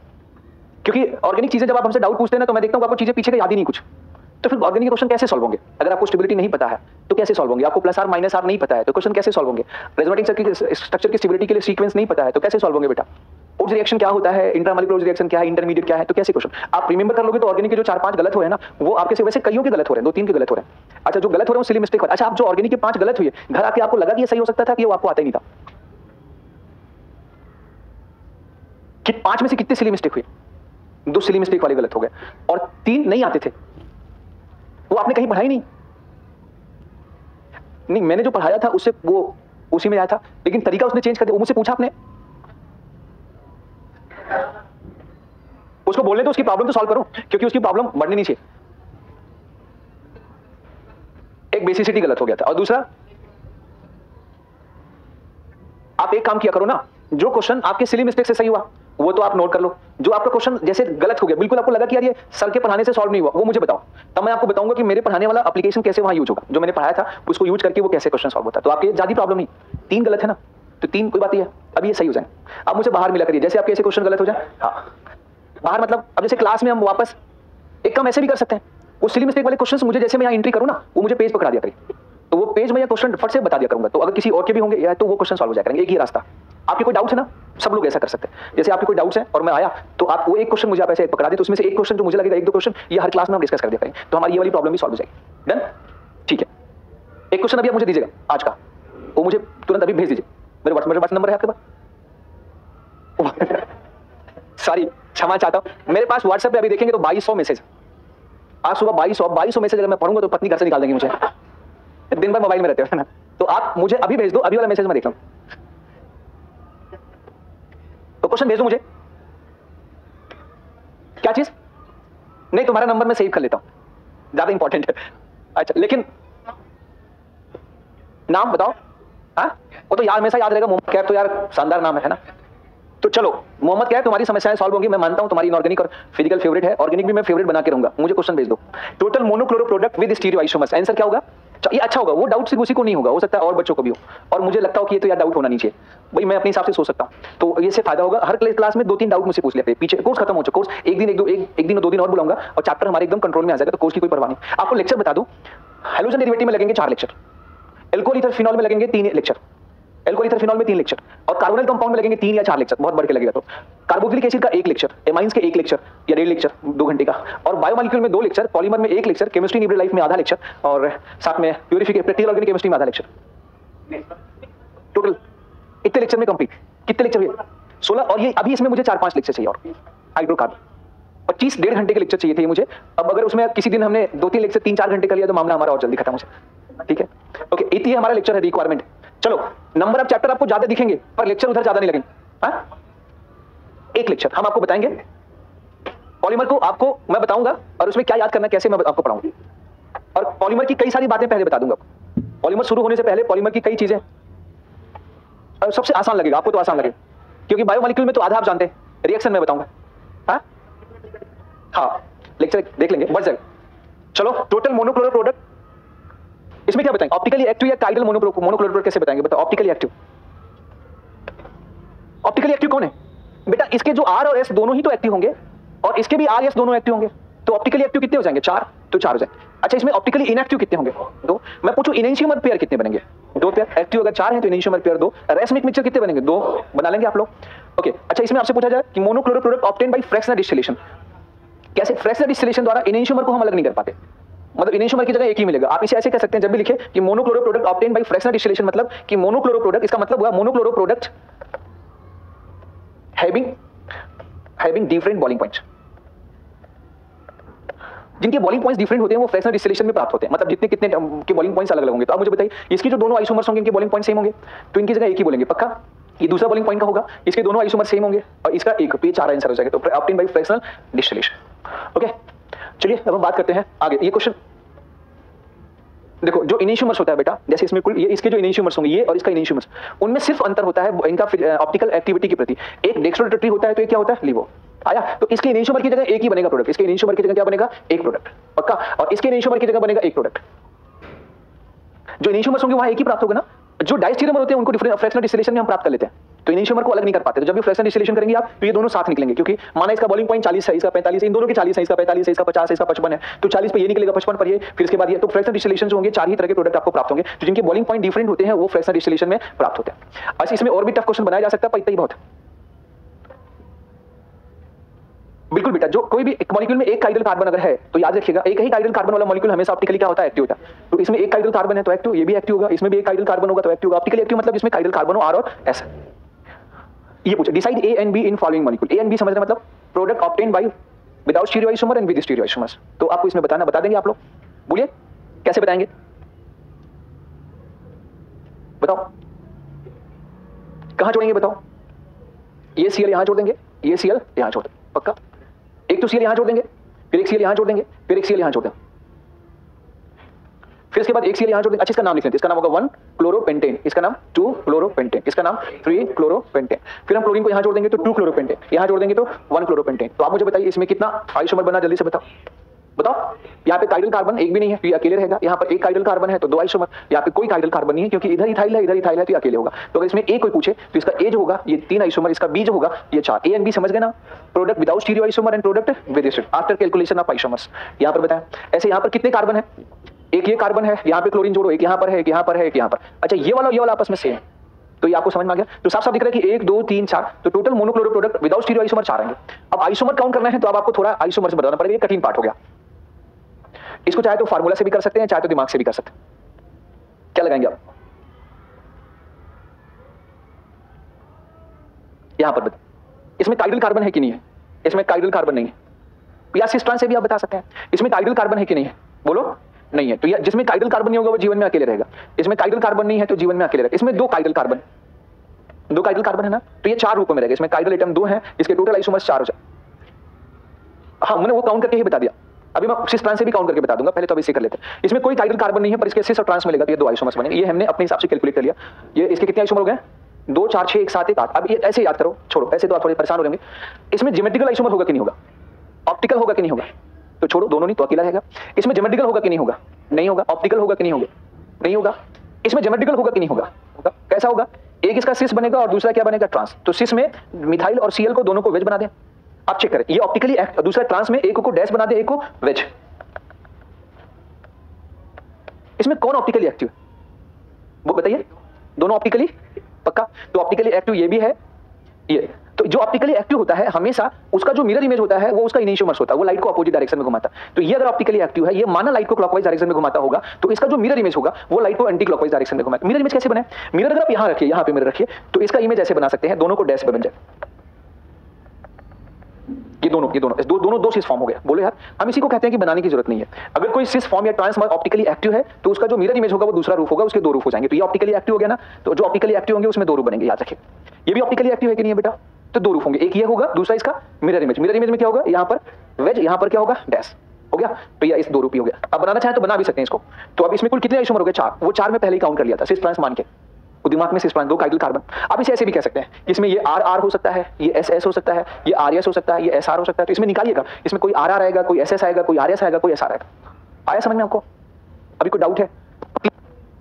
क्योंकि ऑर्गेनिक चीजें जब आप हमसे डाउट पूछते हैं ना, तो मैं देखता हूं आपको चीजें पीछे का याद ही नहीं कुछ। तो फिर ऑर्गेनिक क्वेश्चन कैसे सॉल्व होंगे? अगर आपको स्टेबिलिटी नहीं पता है तो कैसे सॉल्व होंगे? आपको प्लस आर माइनस आर नहीं पता है तो क्वेश्चन कैसे सॉल्व होंगे? रेजोनेटिंग स्ट्रक्चर की स्टेबिलिटी के लिए सीक्वेंस नहीं पता है तो कैसे सॉल्व होंगे बेटा? ओज रिएक्शन क्या होता है, इंट्रामॉलिक्यूलर रिएक्शन क्या है, इंटरमीडिएट क्या है, तो कैसे क्वेश्चन आप रिमेंबर कर लोगे तो ऑर्गेनिक के जो 4-5 गलत हो रहे हैं ना, वो आपके से वैसे कईयों के गलत हो रहे हैं, 2-3 के गलत हो रहे हैं। अच्छा, जो गलत हो रहे हैं वो सिली मिस्टेक हो रहा है। अच्छा, आप जो ऑर्गेनिक के 5 गलत हुए, घर आके आपको लगा कि ये सही हो सकता था कि वो आपको आता ही नहीं था? कि 5 में से कितने सिली मिस्टेक हुए? 2 सिली मिस्टेक वाले गलत हो गए और 3 नहीं आते थे, वो आपने कहीं पढ़ा ही नहीं। नहीं, मैंने जो पढ़ाया था उससे वो उसी में आया था, लेकिन तरीका उसने चेंज कर दिया। वो मुझसे पूछा आपने, उसको बोलने तो उसकी प्रॉब्लम तो सॉल्व करो, क्योंकि उसकी प्रॉब्लम बढ़नी नहीं चाहिए। एक बेसिसिटी गलत हो गया था, और दूसरा आप एक काम किया करो ना, जो क्वेश्चन आपके सिली मिस्टेक से सही हुआ वो तो आप नोट कर लो। जो आपका क्वेश्चन जैसे गलत हो गया, बिल्कुल आपको लगा कि यार ये सर के पढ़ाने से सॉल्व नहीं हुआ, वो मुझे बताओ, तब मैं आपको बताऊंगा कि मेरे पढ़ाने वाला एप्लीकेशन कैसे वहां यूज होगा, जो मैंने पढ़ाया था उसको यूज करके वो कैसे क्वेश्चन सॉल्व होता है। तो आपकी ज्यादा प्रॉब्लम नहीं, 3 गलत है ना, तो 3 कोई बात नहीं है, अब ये सही हो जाए। अब मुझे बाहर मिला करिए, जैसे आपके ऐसे क्वेश्चन गलत हो जाए, हाँ बाहर मतलब अब जैसे क्लास में हम वापस एक काम ऐसे भी कर सकते हैं, वो सिली मिस्टेक वाले क्वेश्चन मुझे जैसे मैं यहाँ एंट्री करूँ ना, वो मुझे पेज पर करा दिया करिए, तो वो पेज में या क्वेश्चन फट से बता दिया करूंगा। तो अगर किसी और के भी होंगे या तो वो क्वेश्चन सॉल्व हो जाएगा। एक ही रास्ता, आपके कोई डाउट है ना, सब लोग ऐसा कर सकते हैं। जैसे आपके कोई डाउट्स है और मैं आया तो आप वो एक क्वेश्चन मुझे आप ऐसे पकड़ा दे, तो उसमें से एक क्वेश्चन जो मुझे लगेगा 1-2 क्वेश्चन ये हर क्लास में हम डिस्कस कर दिया करें, तो हमारी ये वाली प्रॉब्लम भी सॉल्व हो जाएगी। डन, ठीक है। एक क्वेश्चन अभी आप मुझे दीजिएगा आज का, वो मुझे तुरंत अभी भेज दीजिए, मेरे व्हाट्सएप नंबर है आपके पास? सॉरी, क्षमा चाहता हूं, मेरे पास व्हाट्सएप पे अभी देखेंगे तो 2200 मैसेज, आज सुबह 2200 मैसेज अगर मैं पढ़ूंगा तो पत्नी घर से निकाल देंगी मुझे, दिन भर मोबाइल में रहते हो ना। तो आप मुझे अभी भेज दो, अभी वाला मैसेज मैं देख लूं, तो क्वेश्चन भेज दो मुझे। क्या चीज? नहीं, तुम्हारा नंबर मैं सेव कर लेता हूं, ज्यादा इंपॉर्टेंट है। अच्छा, लेकिन नाम बताओ। हाँ, वो तो यार हमेशा याद रहेगा, मोहम्मद कैफ तो यार शानदार नाम है ना। तो चलो मोहम्मद कैफ, तुम्हारी समस्याएं सॉल्व होंगी, मैं मानता हूं तुम्हारी इनऑर्गेनिक और फिजिकल फेवरेट है, ऑर्गेनिक भी मैं फेवरेट बना के रहूंगा। मुझे क्वेश्चन भेज दो, total monochloro product with stereo isomers, answer क्या होगा? ये अच्छा होगा, वो डाउट सिर्फ उसी को नहीं होगा, हो सकता है और बच्चों को भी हो, और मुझे लगता हो कि ये तो यार डाउट होना नहीं चाहिए भाई, मैं अपने हिसाब से सोच सकता हूं। तो ये से फायदा होगा, हर क्लास में 2-3 डाउट मुझसे पूछ लेते हैं, पीछे कोर्स खत्म हो चुका, कोर्स एक दिन 2 दिन और बुलाऊंगा और चैप्टर हमारे एकदम कंट्रोल में आ जाएगा, तो कोर्स की कोई परवाह नहीं। आपको लेक्चर बता दूं, हैलोजन डेरिवेटिव में लगेंगे 4 लेक्चर, एल्कोहल ईथर फिनॉल में लगेंगे 3 लेक्चर, एल्कोहल ईथर फिनॉल में 3 लेक्चर, और कार्बोनिल कंपाउंड में लगेंगे 3 या 4 लेक्चर, बहुत बढ़ के लगेगा। तो कार्बोक्सिलिक एसिड का 1 लेक्चर, एमाइंस के 1 लेक्चर या 1.5 लेक्चर 2 घंटे का, और बायोमॉलिक्यूल में 2 लेक्चर, पॉलीमर में 1 lecture, chemistry in every life में आधा लेक्चर, और साथ में प्यूरिफिकेशन प्रैक्टिकल ऑर्गेनिक केमिस्ट्री में आधा लेक्चर। टोटल इतने लेक्चर में कंप्लीट। कितने लेक्चर हुए? 16, और ये अभी इसमें मुझे 4-5 लेक्चर चाहिए, और हाइड्रोकार्बन 25 1.5 घंटे के लेक्चर चाहिए थे मुझे। अब अगर उसमें किसी दिन हमने 2-3 लेक्चर 3-4 घंटे कर लिया तो मामला हमारा और जल्दी खत्म हो जाए। ठीक है, ओके, इतनी हमारा लेक्चर है, रिक्वायरमेंट। चलो, नंबर ऑफ चैप्टर आपको ज्यादा दिखेंगे पर लेक्चर उधर ज्यादा नहीं लगेंगे। हाँ, 1 लेक्चर हम आपको बताएंगे, पॉलीमर को आपको मैं बताऊंगा और उसमें क्या याद करना कैसे मैं आपको पढ़ाऊंगा, और पॉलीमर की कई सारी बातें पहले बता दूंगा। पॉलीमर शुरू होने से पहले पॉलीमर की कई चीजें, और सबसे आसान लगेगा आपको, तो आसान लगेगा क्योंकि बायोमॉलिक्यूल में तो आधा आप जानते हैं, रिएक्शन में बताऊंगा। हाँ, लेक्चर देख लेंगे, बढ़ जाएगा। चलो, टोटल मोनोक्लोरो प्रोडक्ट, इसमें क्या बताएंगे? ऑप्टिकली एक्टिव या टाइडल मोनोक्लोरो प्रोडक्ट कैसे बताएंगे? बताओ, ऑप्टिकली एक्टिव। ऑप्टिकली एक्टिव कौन है बेटा? इसके जो आर और एस दोनों ही तो एक्टिव होंगे, और इसके भी आर एस दोनों एक्टिव होंगे, तो ऑप्टिकली एक्टिव कितने हो जाएंगे? 4, तो 4 हो जाएंगे। अच्छा, इसमें ऑप्टिकली इनएक्टिव कितने होंगे? 2। मैं पूछूं इनेंशियोमर पेयर कितने बनेंगे? 2 पेयर। एक्टिव अगर 4 हैं तो इनेंशियोमर पेयर 2। रेसमिक मिक्सचर कितने बनेंगे? 2 बना लेंगे आप लोग। ओके, अच्छा, इसमें आपसे पूछा जाए कि monochloro product obtained bye fractional distillation, कैसे? फ्रैक्शनल डिस्टिलेशन द्वारा इनेंशियोमर को हम अलग नहीं कर पाते, मतलब इनेंशियोमर की जगह एक ही मिलेगा। आप इसे ऐसे कह सकते हैं, जब भी लिखे कि monochloro product obtained bye fractional distillation, मतलब कि मोनोक्लोरो प्रोडक्ट, इसका मतलब हुआ monochloro product having different boiling points. जिनके बॉइलिंग पॉइंट्स डिफरेंट होते हैं वो फ्रैक्शनल डिस्टिलेशन में प्राप्त होते हैं, मतलब जितने कितने के बॉइलिंग पॉइंट्स अलग अलग होंगे। तो आप मुझे बताइए, इसकी जो दोनों आइसोमर्स होंगे इनके बॉइलिंग पॉइंट सेम होंगे, तो इनकी जगह एक ही बोलेंगे पक्का। ये दूसरा बॉइलिंग पॉइंट का होगा, इसके दोनों आइसोमर सेम होंगे और इसका एक, तो ये 4 आंसर हो जाएगा। तो obtained by fractional distillation. Okay, चलिए अब हम बात करते हैं आगे। ये क्वेश्चन देखो, जो इनेंशियोमर्स होता है बेटा, जैसे इसमें कुल ये इसके जो इनेंशियोमर्स होंगे, ये और इसका इनेंशियोमर्स, उनमें सिर्फ अंतर होता है इनका ऑप्टिकल एक्टिविटी के प्रति। एक डेक्स्ट्रोरोटरी होता है तो ये क्या होता है? लिवो। आया? तो इसके इनिशियोमर की जगह एक ही बनेगा प्रोडक्ट, इसके इनिशियोमर की जगह क्या बनेगा? एक प्रोडक्ट, पक्का। और इसके इनिशियोमर की जगह बनेगा एक प्रोडक्ट। जो इनिशियोमर्स होंगे वहां एक ही प्राप्त होगा ना। जो डाइस्टीरियोमर होते हैं उनको डिफरेंट फ्रैक्शनल डिस्टिलेशन में हम प्राप्त कर लेते हैं, तो इनिशियोमर को अलग नहीं कर पाते। तो जब भी फ्रैक्शनल डिस्टिलेशन करेंगे आप, तो ये दोनों साथ निकलेंगे, क्योंकि माना इसका बॉइलिंग पॉइंट 40 है, इसका 45 है, इन दोनों के 40 है, इसका 45 है, इसका 50 है, इसका 55 है, तो 40 पे ये निकलेगा, 55 पर ये, फिर इसके बाद ये। तो फ्रैक्शनल डिस्टिलेशन जो होंगे, चार ही तरह के प्रोडक्ट आपको प्राप्त होंगे, तो जिनके बॉइलिंग पॉइंट डिफरेंट होते हैं वो फ्रैक्शनल डिस्टिलेशन में प्राप्त होते हैं। अच्छा, इसमें और भी टफ क्वेश्चन बनाया जा सकता है, पर इतना ही बहुत है। बिल्कुल बेटा, जो कोई भी एक मॉलिक्यूल में एक हाइड्रोजन कार्बन अगर है तो याद रखिएगा, एक ही हाइड्रोजन कार्बन वाला मॉलिक्यूल हमेशा ऑप्टिकली क्या होता है? एक्टिव होता है। तो इसमें एक हाइड्रोजन कार्बन है तो एक्टिव, ये भी एक्टिव होगा, इसमें भी एक हाइड्रोजन कार्बन होगा तो एक्टिव होगा। ऑप्टिकली एक्टिव मतलब इसमें हाइड्रोजन कार्बन हो, आर और एस। ये पूछे decide A and B in following molecule. A and B समझना मतलब product obtained by without stereoisomer and with stereoisomers. तो आपको इसमें बताना, बता देंगे आप लोग? बोलिए कैसे बताएंगे, बताओ कहां जोड़ेंगे, बताओ। ये सीएल यहां जोड़ देंगे, ये सीएल यहां जोड़ देंगे, पक्का। एक तो सीएल यहां जोड़ देंगे, फिर एक सीएल यहां जोड़ देंगे, फिर एक सीएल यहां जोड़ देंगे, फिर इसके बाद एक सीएल यहां जोड़ देंगे। अच्छा, इसका नाम लिख लेते हैं, इसका नाम होगा 1 क्लोरोपेंटेन, इसका नाम 2 क्लोरोपेंटेन, इसका नाम 3 क्लोरोपेंटेन। फिर हम क्लोरीन को यहां जोड़ देंगे तो 2 क्लोरोपेंटेन, यहां जोड़ देंगे तो 1 क्लोरोपेंटेन। तो आप मुझे बताइए इसमें कितना आइसोमर बना, जल्दी से बताओ, बताओ। यहाँ पे हाइड्रोजन कार्बन एक भी नहीं है तो ये अकेले रहेगा, यहाँ पर एक हाइड्रोजन कार्बन है तो 2 आइसोमर, यहाँ पे कोई हाइड्रोजन कार्बन नहीं है क्योंकि इधर इथाइल है, इधर इथाइल है, तो ये अकेले होगा। तो अगर इसमें ए कोई पूछे तो इसका ए जो होगा ये 3 आइसोमर, इसका बी जो होगा ये 4। ए एंड बी समझ गए ना? Product without stereo isomer and product with stereo after calculation of isomers. यहाँ पर बताया। ऐसे यहाँ पर कितने कार्बन है? एक ये कार्बन है, यहाँ पे क्लोरीन जोड़ो, एक यहाँ पर है, एक यहाँ पर है, एक यहाँ पर। अच्छा, ये वाला आपस में सेम है, तो ये आपको समझ में आ गया। तो साफ साफ दिख रहा है कि 1 2 3 4, तो total monochloro product without stereo isomer 4 आएंगे। अब आइसोमर काउंट करना है तो अब आपको थोड़ा आइसोमर से बताना पड़ेगा, ये कठिन पार्ट हो गया। इसको चाहे तो फार्मूला से भी कर सकते हैं, चाहे तो दिमाग से भी कर सकते हैं। क्या लगाएंगे आप? यहां पर बताओ, इसमें हाइड्रोजन कार्बन है कि नहीं है? इसमें हाइड्रोजन कार्बन नहीं है, या सिस ट्रांस से भी आप बता सकते हैं। इसमें हाइड्रोजन कार्बन है कि नहीं है? बोलो नहीं है, तो ये जिसमें हाइड्रोजन कार्बन नहीं होगा वो जीवन में अकेले रहेगा। इसमें हाइड्रोजन कार्बन नहीं है तो जीवन में अकेले रहेगा। इसमें 2 हाइड्रोजन कार्बन, 2 हाइड्रोजन कार्बन है ना, तो ये 4 रूपों में रहेगा। इसमें हाइड्रोजन एटम 2 हैं, इसके टोटल आइसोमर्स 4 हो जाए। हाँ, मैंने वो काउंट करके ही बता दिया, अभी मैं सिस ट्रांस से भी काउंट करके बता दूंगा, पहले तो अभी इसे कर लेते हैं। इसमें कोई हाइड्रोजन कार्बन नहीं है पर इसके सिस और ट्रांस मिलेगा तो ये 2 आइसोमर्स बनेंगे। ये हमने अपने हिसाब से कैलकुलेट कर लिया। ये इसके कितने आइसोमर हो गए? 2 4 6 1 7 1 8। अब ये ऐसे याद करो, छोड़ो ऐसे तो आप थोड़े परेशान हो जाएंगे। इसमें ज्योमेट्रिकल आइसोमर होगा कि नहीं होगा? ऑप्टिकल होगा कि नहीं होगा? तो छोड़ो, दोनों नहीं तो अकेला रहेगा। इसमें ज्योमेट्रिकल होगा कि नहीं होगा? नहीं होगा। ऑप्टिकल होगा कि नहीं होगा? नहीं होगा। इसमें ज्योमेट्रिकल होगा कि नहीं होगा? होगा। कैसा होगा? एक इसका सिस बनेगा और दूसरा क्या बनेगा? ट्रांस। तो सिस में मिथाइल और सीएल को दोनों को वेज बना दें। आप चेक करें, ये ऑप्टिकली एक्ट, दूसरा ट्रांस में एक को डैश बना दे, एक को वेज। इसमें कौन ऑप्टिकली एक्टिव है वो बताइए? दोनों ऑप्टिकली, पक्का। तो ऑप्टिकली एक्टिव ये भी है, ये। तो जो ऑप्टिकली एक्टिव होता है हमेशा उसका जो मिरर इमेज होता है वो उसका इनिशियोमर्स होता है, वो लाइट को अपोजिट डायरेक्शन में घुमाता है। तो ये अगर ऑप्टिकली एक्टिव है, ये माना लाइट को क्लॉकवाइज डायरेक्शन में घुमाता होगा, तो इसका जो मिरर इमेज होगा वो लाइट को एंटी क्लॉकवाइज डायरेक्शन में घुमाएगा। मिरर इमेज कैसे बने? मिरर अगर आप यहां रखिए, यहां पे मिरर रखिए, तो इसका इमेज ऐसे बना सकते हैं, दोनों को डैश पे बन जाए। ये दोनों दो सिस फॉर्म हो गया। बोलो यार, हम इसी को कहते हैं कि बनाने की जरूरत नहीं है। अगर कोई सिस फॉर्म या ट्रांस ऑप्टिकली एक्टिव है तो उसका जो मिरर इमेज होगा वो दूसरा रूप होगा, उसके 2 रूप हो जाएंगे। तो ये ऑप्टिकली एक्टिव हो गया ना, तो जो ऑप्टिकली एक्टिव होंगे उसमें 2 रूप बनेंगे, याद रखिए। ये भी ऑप्टिकली एक्टिव है कि नहीं है बेटा? तो 2 रूप होंगे, एक ये होगा, दूसरा इसका मिरर इमेज। मिरर इमेज में क्या होगा? यहाँ पर वेज, यहाँ पर क्या होगा? डैश। हो गया। तो ये इस 2 रूपी हो गया। अब बनाना चाहे तो बना भी सकते हैं इसको। तो अब इसमें कुल कितने आइसोमर हो गए? 4। वो 4 में पहले ही काउंट कर लिया था, सिस ट्रांस मान के। वो दिमाग में सिस ट्रांस, 2 हाइड्रोजन कार्बन। अब इसे ऐसे भी कह सकते हैं, इसमें ये आर आर हो सकता है, ये एस एस हो सकता है, ये आर एस हो सकता है, ये एस आर हो सकता है। तो इसमें निकालिएगा, इसमें कोई आर आर आएगा, कोई एस एस आएगा, कोई आर एस आएगा, कोई एस आर आएगा। आया समझ में आपको? अभी कोई डाउट है?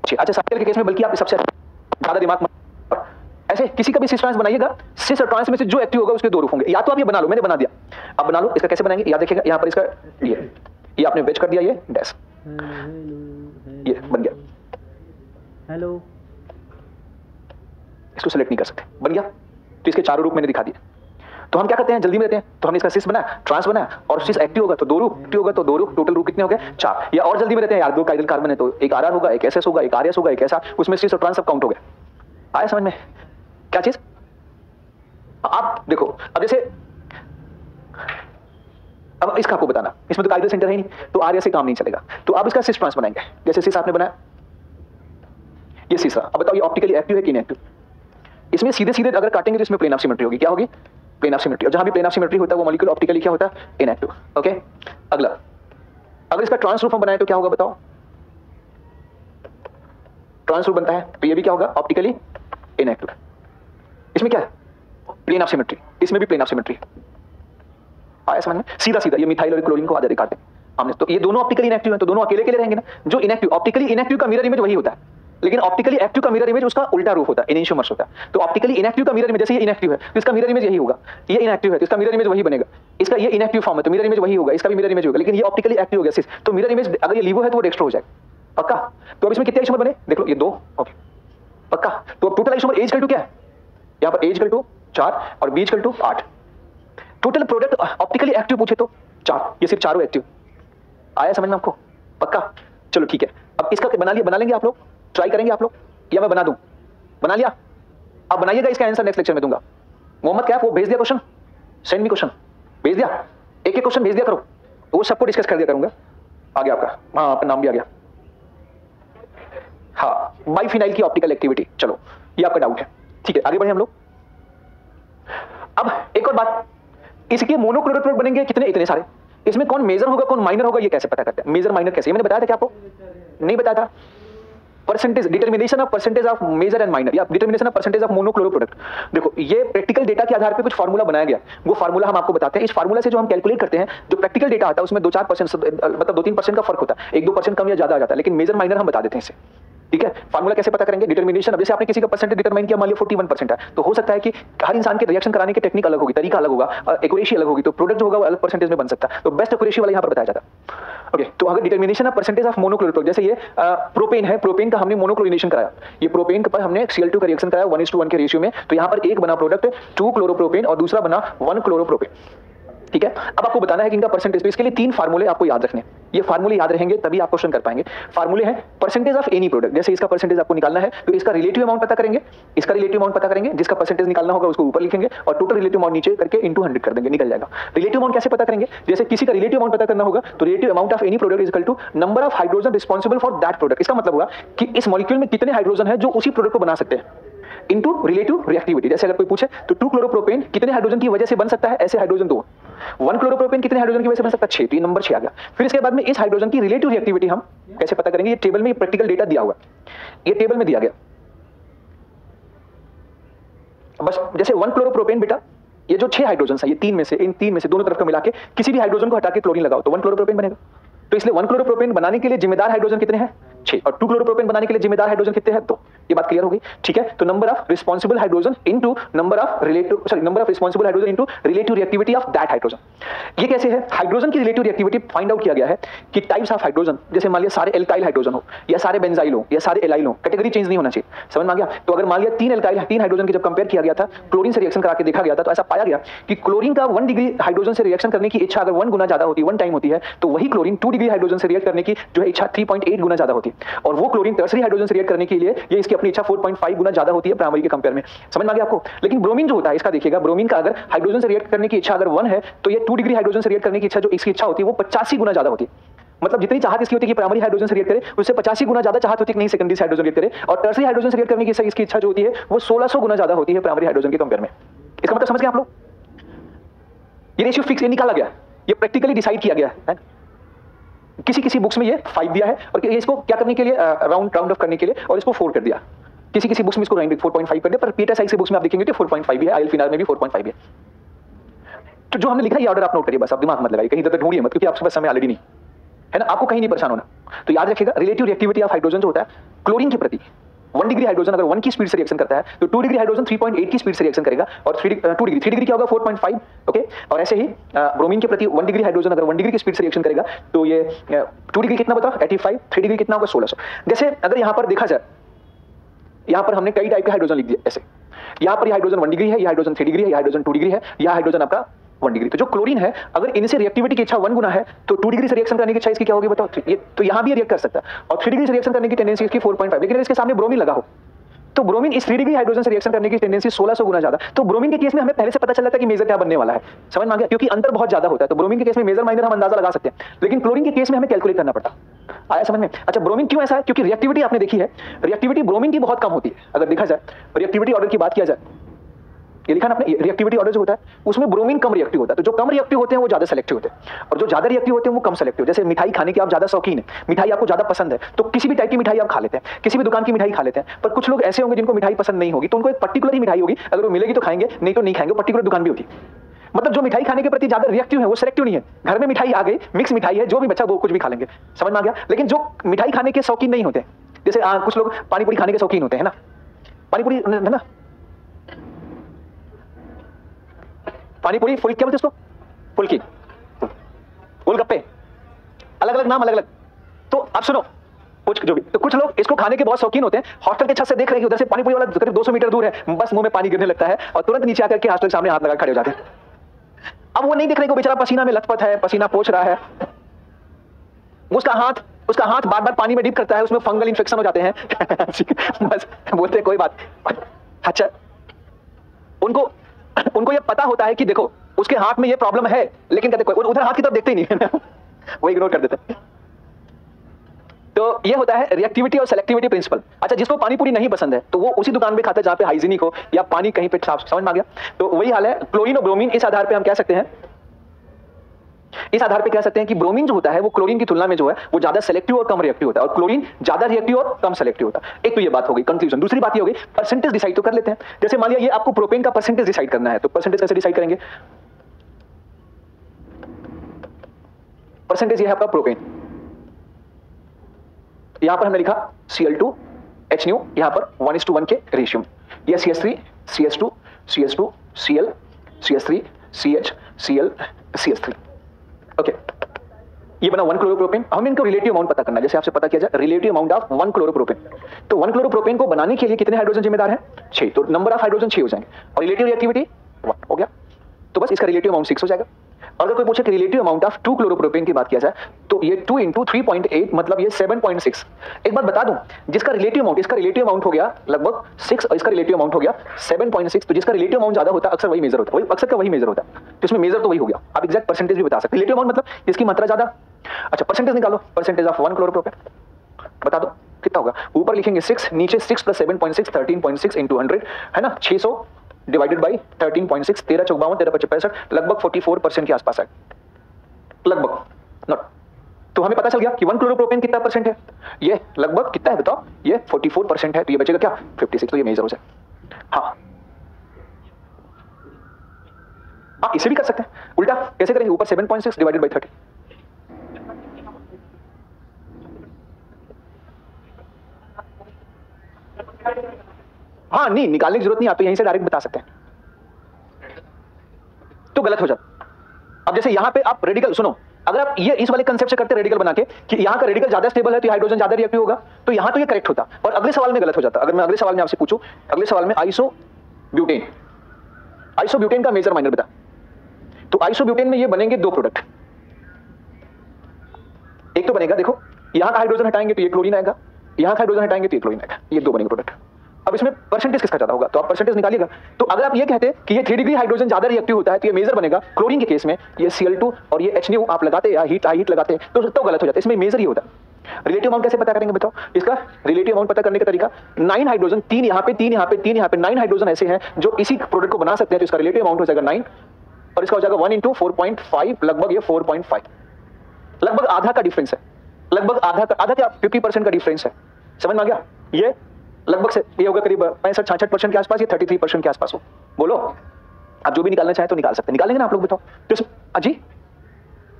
अच्छा, साइकिल के केस में बल्कि आप सबसे ज्यादा दिमाग ऐसे किसी का भी सिस ट्रांस बनाइएगा, सिस और ट्रांस में से जो एक्टिव होगा उसके 2 रूप होंगे। या तो आप ये बना लो, मैंने बना दिया, अब बना लो। इसका कैसे बनाएंगे? याद रखिएगा, यहाँ पर इसका ये आपने वेज कर दिया, ये डैश, ये बन गया। हेलो, इसको सेलेक्ट नहीं कर सकते, बन गया। तो इसके 4 रूप मैंने दिखा दिए। तो हम क्या करते हैं, जल्दी में रहते हैं, तो हमने इसका सिस बनाया, ट्रांस बनाया, और सिस एक्टिव होगा तो 2 रूप, एक्टिव होगा तो 2 रूप, टोटल रूप कितने हो गए? 4। या और जल्दी में रहते हैं यार, 2 हाइड्रोजन कार्बन है तो एक आर आर होगा, एक एस एस होगा, एक आर एस होगा, एक ऐसा, उसमें सिस और ट्रांस सब काउंट हो गया। आया समझ में? क्या चीज? आप देखो, अब जैसे अब इसका आपको बताना, इसमें तो काइडल सेंटर है नहीं, तो आर एस से काम नहीं चलेगा। तो अब इसका सिस ट्रांस बनाएंगे। जैसे सिस आपने बनाया, ये सिस रहा। अब बताओ ये ऑप्टिकली एक्टिव है कि इनएक्टिव? इसमें सीधे सीधे अगर काटेंगे तो इसमें प्लेन ऑफ सिमेट्री होगी। क्या होगी? Plane of symmetry. और जहां भी प्लेन ऑफ सिमेट्री होता है वो मॉलिक्यूल ऑप्टिकली क्या होता है? इनएक्टिव। ओके, अगला, अगर इसका ट्रांस रूप हम बनाए तो क्या होगा बताओ? ट्रांस रूप बनता है तो ये भी क्या होगा? Optically inactive. इसमें क्या है? Plane of symmetry. इसमें भी प्लेन ऑफ सिमेट्री। आया समझ में? सीधा सीधा ये मिथाइल और क्लोरीन को आधा दिखाते हैं हमने, तो ये दोनों ऑप्टिकली इनएक्टिव हैं, तो दोनों अकेले अकेले रहेंगे ना। जो इनएक्टिव, ऑप्टिकली इनएक्टिव का मिरर इमेज वही होता है, लेकिन ऑप्टिकली एक्टिव का मिरर इमेज उसका उल्टा रूप होता है, एनेंशियोमर्स होता है। तो ऑप्टिकली इनएक्टिव का मिरर इमेज, जैसे ये इनएक्टिव है तो इसका मिरर इमेज यही होगा, ये इनएक्टिव है तो इसका मिरर इमेज वही बनेगा, इसका ये इनएक्टिव फॉर्म है तो मिरर इमेज वही होगा, इसका भी मिरर इमेज होगा, लेकिन ये ऑप्टिकली एक्टिव हो गया सिस, तो मिरर इमेज अगर ये लिवो है तो वो डेक्स्ट्रो हो जाएगा। पक्का? तो अब इसमें कितने आइसोमर बने देख लो, ये 2। ओके पक्का? तो अब total isomer A's equal to क्या है, यहाँ पर एज इक्वल टू 4 और B equal to 8। Total product optically active पूछे तो 4, ये सिर्फ चारों एक्टिव। आया समझ में आपको? पक्का? चलो ठीक है, अब इसका बना लेंगे आप लोग, ट्राई करेंगे आप लोग, या मैं बना दूं? बना लिया? अब बनाइएगा, इसका आंसर नेक्स्ट लेक्चर में दूंगा। मोहम्मद क्या वो भेज दिया क्वेश्चन, सेंड मी क्वेश्चन भेज दिया, एक एक क्वेश्चन भेज दिया करो, तो वो सबको डिस्कस कर दिया करूंगा। आ गया आपका, हाँ आपका नाम भी आ गया। हाँ बाइफिनाइल की ऑप्टिकल एक्टिविटी, चलो ये आपका डाउट है, ठीक है आगे बढ़े हम लोग। अब एक और बात, इसके मोनोक्लोरल प्रोडक्ट बनेंगे कितने, इतने सारे, इसमें कौन मेजर होगा कौन माइनर होगा ये कैसे पता करते हैं? मेजर माइनर कैसे, ये मैंने बताया था क्या आपको? नहीं बताया था? Percentage, determination of percentage of major and minor, या determination of percentage of monochloro product. देखो ये प्रैक्टिकल डेटा के आधार पे कुछ फार्मूला बनाया गया, वो फार्मूला हम आपको बताते हैं। इस फार्मूला से जो हम कैलकुलेट करते हैं, जो प्रैक्टिकल डेटा आता है उसमें 2-4% मतलब 2-3% का फर्क होता है, 1-2% कम या ज्यादा आ जाता है, लेकिन मेजर माइनर हम बता देते हैं इसे। ठीक है, फार्मूला कैसे पता करेंगे? डिटर्मिनेशन, अब जैसे आपने किसी का परसेंटेज डिटरमाइन किया, मान लिया 41% है, तो हो सकता है कि हर इंसान के रिएक्शन कराने की टेक्निक अलग होगी, तरीका अलग होगा, एक्यूरेसी अलग होगी, तो प्रोडक्ट जो होगा वो अलग परसेंटेज में बन सकता है, तो बेस्ट एक्यूरेसी वाला यहाँ पर बताया जाता है। ओके, तो अगर determination of percentage of monochloro product, जैसे ये प्रोपेन है, प्रोपेन का हमने मोनोक्लोरिनेशन कराया, ये प्रोपेन पर हमने Cl2 का रिएक्शन कराया 1:1 के रेशियो में, तो यहाँ पर एक बना प्रोडक्ट 2 क्लोरोप्रोपेन और दूसरा बना 1 क्लोरोप्रोपेन। ठीक है, अब आपको बताना है कि इनका परसेंटेज, तो इसके लिए 3 फार्मूले आपको याद रखने, ये फार्मूले याद रहेंगे तभी आप क्वेश्चन कर पाएंगे। फार्मूले हैं परसेंटेज ऑफ एनी प्रोडक्ट, जैसे इसका परसेंटेज आपको निकालना है तो इसका रिलेटिव अमाउंट पता करेंगे, इसका रिलेटिव अमाउंट पता करेंगे, जिसका परसेंटेज निकालना होगा उसको ऊपर लिखेंगे और टोटल रिलेटिव अमाउंट नीचे करके इनटू 100 कर देंगे, निकल जाएगा। रिलेटिव अमाउंट कैसे पता करेंगे? जैसे किसी का रिलेटिव अमाउंट पता करना होगा तो relative amount of any product is equal to number of hydrogen responsible for that product. इसका मतलब हुआ कि इस मॉलिक्यूल में कितने हाइड्रोजन है जो उसी प्रोडक्ट को बना सकते हैं, इनटू रिलेटिव रिएक्टिविटी। जैसे अगर कोई पूछे तो 2 क्लोरोप्रोपेन कितने हाइड्रोजन की वजह से बन सकता है, ऐसे हाइड्रोजन 2, 1 क्लोरोप्रोपेन कितने हाइड्रोजन की वजह से बन सकता है, 6, तो ये नंबर 6 आ गया। फिर इसके बाद में इस हाइड्रोजन की रिलेटिव रिएक्टिविटी हम कैसे पता करेंगे? ये टेबल में प्रैक्टिकल डेटा दिया हुआ है, ये टेबल में दिया गया। बस जैसे 1 क्लोरोप्रोपेन बेटा, ये जो 6 हाइड्रोजन है, ये 3 में से, इन 3 में से दोनों तरफ का मिला के किसी भी हाइड्रोजन को हटा के क्लोरीन लगाओ तो 1 क्लोरोप्रोपेन बनेगा। तो इसलिए 1 क्लोरोप्रोपेन बनाने के लिए जिम्मेदार हाइड्रोजन कितने हैं, 6, और 2 क्लोरोप्रोपेन बनाने के लिए जिम्मेदार हाइड्रोजन कितने हैं, 2। ये बात क्लियर हो गई? ठीक है, तो number of responsible hydrogen into number of relative, sorry number of responsible hydrogen into relative reactivity of that hydrogen. ये कैसे है? हाइड्रोजन की रिलेटिव रिएक्टिविटी फाइंड आउट किया गया है कि टाइप्स ऑफ हाइड्रोजन, जैसे मान लिया सारे एल्काइल हाइड्रोजन हो या सारे बेंजाइल हो या सारे एलाइल हो, कैटेगरी चेंज नहीं होना चाहिए, समझ में आ गया? तो अगर मान लिया 3 एल्काइल, 3 हाइड्रोजन की जब कंपेयर किया गया था, क्लोरीन से रिएक्शन करा के देखा गया था, तो ऐसा पाया गया कि क्लोरीन का 1 डिग्री हाइड्रोजन से रिएक्शन करने की इच्छा अगर 1 गुना ज्यादा होती है, 1 टाइम होती है, तो वही क्लोरीन 2 डिग्री हाइड्रोजन से रिएक्ट करने की जो है इच्छा 3.8 गुना ज्यादा होती है, और वो क्लोरीन टर्सरी हाइड्रोजन से रिएक्ट करने के लिए ये इसकी अपनी इच्छा 4.5 गुना ज्यादा होती है प्राइमरी के कंपेयर में। समझ में आ गया आपको? लेकिन ब्रोमीन जो होता है, इसका देखिएगा, ब्रोमीन का अगर हाइड्रोजन से रिएक्ट करने की इच्छा अगर 1 है, तो ये 2 डिग्री हाइड्रोजन से रिएक्ट करने की इच्छा जो इसकी इच्छा होती है वो 85 गुना ज्यादा होती है। मतलब जितनी चाहत इसकी होती है कि प्राइमरी हाइड्रोजन से रिएक्ट करे, उससे 85 गुना ज्यादा चाहत होती है कि नहीं सेकेंडरी से हाइड्रोजन रिएक्ट करे, और टर्सरी हाइड्रोजन से रिएक्ट करने की इसकी इच्छा जो होती है वो 1600 गुना ज्यादा होती है प्राइमरी हाइड्रोजन के कंपेयर में। इसका मतलब समझ गए आप लोग? ये रेशियो फिक्स, ये निकाला गया, ये प्रैक्टिकली डिसाइड किया गया है। किसी किसी बुक्स में ये 5 दिया है और इसको क्या करने के लिए, राउंड ऑफ करने के लिए, और इसको 4 कर दिया। किसी किसी बुक्स में इसको 4.5 कर दिया, पर पीटर साइज के बुक्स में आप देखेंगे तो 4.5 भी है, आयल फिनार में भी 4.5 है। तो जो हमने लिखा है ये ऑर्डर आप नोट करिए, बस आप दिमाग मत लगाइए, कहीं इधर ढूंढिए मत, क्योंकि आपके पास समय ऑलरेडी नहीं है ना, आपको कहीं नहीं परेशान होना। तो याद रखिएगा, रिलेटिव रिएक्टिविटी ऑफ हाइड्रोजन जो होता है क्लोरीन के प्रति, 1 डिग्री हाइड्रोजन अगर 1 की स्पीड से रिएक्शन करता है तो 2 डिग्री हाइड्रोजन 3.8 की स्पीड से रिएक्शन करेगा, और 3 डिग्री क्या होगा, 4.5। ओके, और ऐसे ही ब्रोमीन के प्रति 1 डिग्री हाइड्रोजन अगर 1 डिग्री की स्पीड से रिएक्शन करेगा तो ये 2 डिग्री कितना बताओ, 85, 3 डिग्री कितना होगा, 1600। जैसे अगर यहाँ पर देखा जाए, यहाँ पर हमने कई टाइप के हाइड्रोजन लिख दिए ऐसे, यहाँ पर हाइड्रोजन 1 डिग्री है, ये हाइड्रोजन 3 डिग्री है, ये हाइड्रोजन 2 डिग्री है, यह हाइड्रोजन आपका 1 डिग्री। तो जो क्लोरीन है अगर इनसे रिएक्टिविटी की इच्छा 1 गुना है तो 2 डिग्री से रिएक्शन करने की इच्छा इसकी क्या होगी बताओ, ये तो यहाँ भी रिएक्ट कर सकता है, और 3 डिग्री से रिएक्शन करने की टेंडेंसी इसकी 4.5, लेकिन इसके सामने ब्रोमीन लगा हो तो ब्रोमीन इस 3 डिग्री हाइड्रोजन से रिएक्शन करने की टेंडेंसी 1600 गुना ज्यादा। तो ब्रोमीन के केस में हमें पहले से पता चल जाता है कि मेजर क्या बनने वाला है, समझ में आ गया? क्योंकि अंतर बहुत ज्यादा होता है, तो ब्रोमीन के केस में मेजर माइनर हम अंदाजा लगा सकते हैं, लेकिन क्लोरीन के केस में हमें कैलकुलेट करना पड़ता। आया समझ में? अच्छा, ब्रोमीन क्यों ऐसा है? क्योंकि रिएक्टिविटी आपने देखी है, रिएक्टिविटी ब्रोमीन की बहुत कम होती है। अगर देखा जाए रिएक्टिविटी ऑर्डर की बात किया जाए, ये लिखा ना आपने, रिएक्टिविटी ऑर्डर जो होता है उसमें ब्रोमीन कम रिएक्टिव होता है, तो जो कम रिएक्टिव होते हैं वो ज्यादा सेलेक्टिव होते हैं, और जो ज्यादा रिएक्टिव होते हैं वो कम सेलेक्टिव। जैसे मिठाई खाने की आप ज्यादा शौकीन है, मिठाई आपको ज्यादा पसंद है, तो किसी भी टाइप की मिठाई आप खा लेते हैं, किसी भी दुकान की मिठाई खा लेते हैं, पर कुछ लोग ऐसे होंगे जिनको मिठाई पसंद नहीं होगी, तो उनको एक पर्टिकुलर ही मिठाई होगी, अगर वो मिलेगी तो खाएंगे, नहीं तो नहीं खाएंगे, पर्टिकुलर दुकान भी होती है। मतलब जो मिठाई खाने के प्रति ज्यादा रिएक्टिव है वो सिलेक्टिव नहीं है। घर में मिठाई आ गई, मिक्स मिठाई है, जो भी बच्चा वो कुछ भी खा लेंगे, समझ में आ गया। लेकिन जो मिठाई खाने के शौकीन नहीं होते, जैसे कुछ लोग पानी पूरी खाने के शौकीन होते हैं ना, पानी पूरी है ना, पानी पूरी फुल क्या बोलते उसको, फुल्की, गोलगप्पे, अलग अलग नाम, अलग अलग। तो आप सुनो, कुछ जो भी, तो कुछ लोग इसको खाने के बहुत शौकीन होते हैं, हॉस्टल के छत से देख रहे हैं कि उधर से पानी पूरी वाला करीब 200 मीटर दूर है, बस मुंह में पानी गिरने लगता है और तुरंत नीचे आकर के हॉस्टल के सामने हाथ लगा खड़े हो जाते हैं। अब वो नहीं देख रहे कि बेचारा पसीना में लथपथ है, पसीना पोंछ रहा है, उसका हाथ बार बार पानी में डिप करता है, उसमें फंगल इन्फेक्शन हो जाते हैं बस बोलते हैं कोई बात। अच्छा, उनको ये पता होता है कि देखो उसके हाथ में ये प्रॉब्लम है, लेकिन कहते कोई उधर हाथ की तरफ देखते ही नहीं वो इग्नोर कर देते हैं। तो ये होता है रिएक्टिविटी और सेलेक्टिविटी प्रिंसिपल। अच्छा, जिसको पानी पूरी नहीं पसंद है तो वो उसी दुकान पे खाता है जहां पे हाइजीनिक हो या पानी कहीं पे साफ, समझ में आ गया। तो वही हाल है क्लोरीन और ब्रोमीन। इस आधार पे हम कह सकते हैं, कि ब्रोमीन जो होता है वो क्लोरीन की तुलना में जो है वो ज्यादा सेलेक्टिव और कम रिएक्टिव होता है, और क्लोरीन ज्यादा रिएक्टिव और कम सेलेक्टिव होता है। एक तो ये बात हो गई कंक्लूजन। दूसरी बात ये हो गई परसेंटेज डिसाइड तो कर लेते हैं। जैसे मान लिया ये आपको प्रोपेन का परसेंटेज डिसाइड करना है, तो परसेंटेज कैसे डिसाइड करेंगे? परसेंटेज ये है आपका प्रोपेन, यहां पर हमने लिखा Cl2 H, यहां पर 1:1 के रेशियो। यह CH3 CH2 CH2 Cl CH3 CH Cl CH3। Okay, ये बना 1 क्लोरोप्रोपेन। हम इनको रिलेटिव अमाउंट पता करना है, जैसे आपसे पता किया जाए रिलेटिव अमाउंट ऑफ 1 क्लोरोप्रोपेन। तो 1 क्लोरोप्रोपेन को बनाने के लिए कितने हाइड्रोजन जिम्मेदार हैं? 6। तो नंबर ऑफ हाइड्रोजन 6 हो जाएंगे और रिलेटिव रिएक्टिविटी 1 हो गया। तो बस इसका रिलेटिव अमाउंट 6 हो जाएगा। और अगर कोई पूछे कि रिलेटिव अमाउंट ऑफ 2 क्लोरोप्रोपेन की बात किया जाए तो ये 2 × 3.8 मतलब ये 7.6। एक बात बता दूं, जिसका रिलेटिव अमाउंट, इसका रिलेटिव अमाउंट हो गया लगभग 6 और इसका रिलेटिव अमाउंट हो गया 7.6। तो जिसका रिलेटिव अमाउंट ज्यादा होता है अक्सर वही मेजर होता है, अक्सर का वही मेजर होता है। तो इसमें मेजर तो वही हो गया। आप एग्जैक्ट परसेंटेज भी बता सकते हैं। रिलेटिव अमाउंट मतलब इसकी मात्रा ज्यादा। अच्छा, परसेंटेज निकालो, परसेंटेज ऑफ 1 क्लोरोप्रोपेन बता दो कितना होगा। ऊपर लिखेंगे 6, नीचे 6 + 7.6 13.6 × 100 है ना, 600 डिवाइडेड बाई 13.6, 13 × 54 13 × 65 लगभग 44% के आसपास है, लगभग नॉट। तो हमें पता चल गया कि 1 क्लोरोप्रोपेन कितना परसेंट है, ये लगभग कितना है बताओ, ये 44% है। तो ये बचेगा क्या, 56। तो ये मेजर हो जाए। हाँ, इसे भी कर सकते हैं उल्टा। कैसे करेंगे? ऊपर 7.6 डिवाइडेड बाई 30। हाँ, नहीं निकालने की जरूरत नहीं, आप तो यहीं से डायरेक्ट बता सकते हैं। तो गलत हो जाता। अब जैसे यहां पे आप रेडिकल सुनो, अगर आप ये इस वाले कंसेप्ट से करते रेडिकल बना के कि यहां का रेडिकल ज्यादा स्टेबल है तो हाइड्रोजन ज्यादा रिएक्टिव होगा, तो यहां तो ये करेक्ट होता और अगले सवाल में गलत हो जाता। अगर मैं अगले सवाल में आपसे पूछूं, अगले सवाल में आइसोब्यूटेन का मेजर माइनर बता, तो आइसोब्यूटेन में ये बनेंगे 2 प्रोडक्ट। एक तो बनेगा, देखो यहां का हाइड्रोजन हटाएंगे तो ये क्लोरीन आएगा, यहां का हाइड्रोजन हटाएंगे तो ये क्लोरीन आएगा, ये 2 बनेंगे प्रोडक्ट। अब इसमें परसेंटेज किसका ज्यादा होगा, तो आप परसेंटेज निकालिएगा। तो अगर आप ये कहते कि ये 3 डिग्री हाइड्रोजन ज्यादा रिएक्टिव होता है तो ये मेजर बनेगा क्लोरीन के केस में ये Cl2 और ये H आप लगाते या हीट लगाते तो गलत हो जाता है। इसमें मेजर ही होता है। रिलेटिव अमाउंट कैसे पता करेंगे बताओ? इसका रिलेटिव अमाउंट पता करने का तरीका, 9 हाइड्रोजन, 3 यहाँ पे 3 यहाँ पे 3 यहाँ पे 9 हाइड्रोजन ऐसे हैं जो इसी प्रोडक्ट को बना सकते हैं, तो इसका रिलेटिव अमाउंट हो जाएगा 9 और इसका हो जाएगा 1 × 4.5, लगभग ये 4.5, लगभग आधा का डिफरेंस है, लगभग आधा क्या 50% का डिफरेंस है। समझ में आ गया? ये लगभग से ये होगा करीब 65-66% के आसपास, ये 33% के आसपास हो। बोलो आप जो भी निकालना चाहे तो निकाल सकते हैं, निकालेंगे ना आप लोग बताओ? तो अजी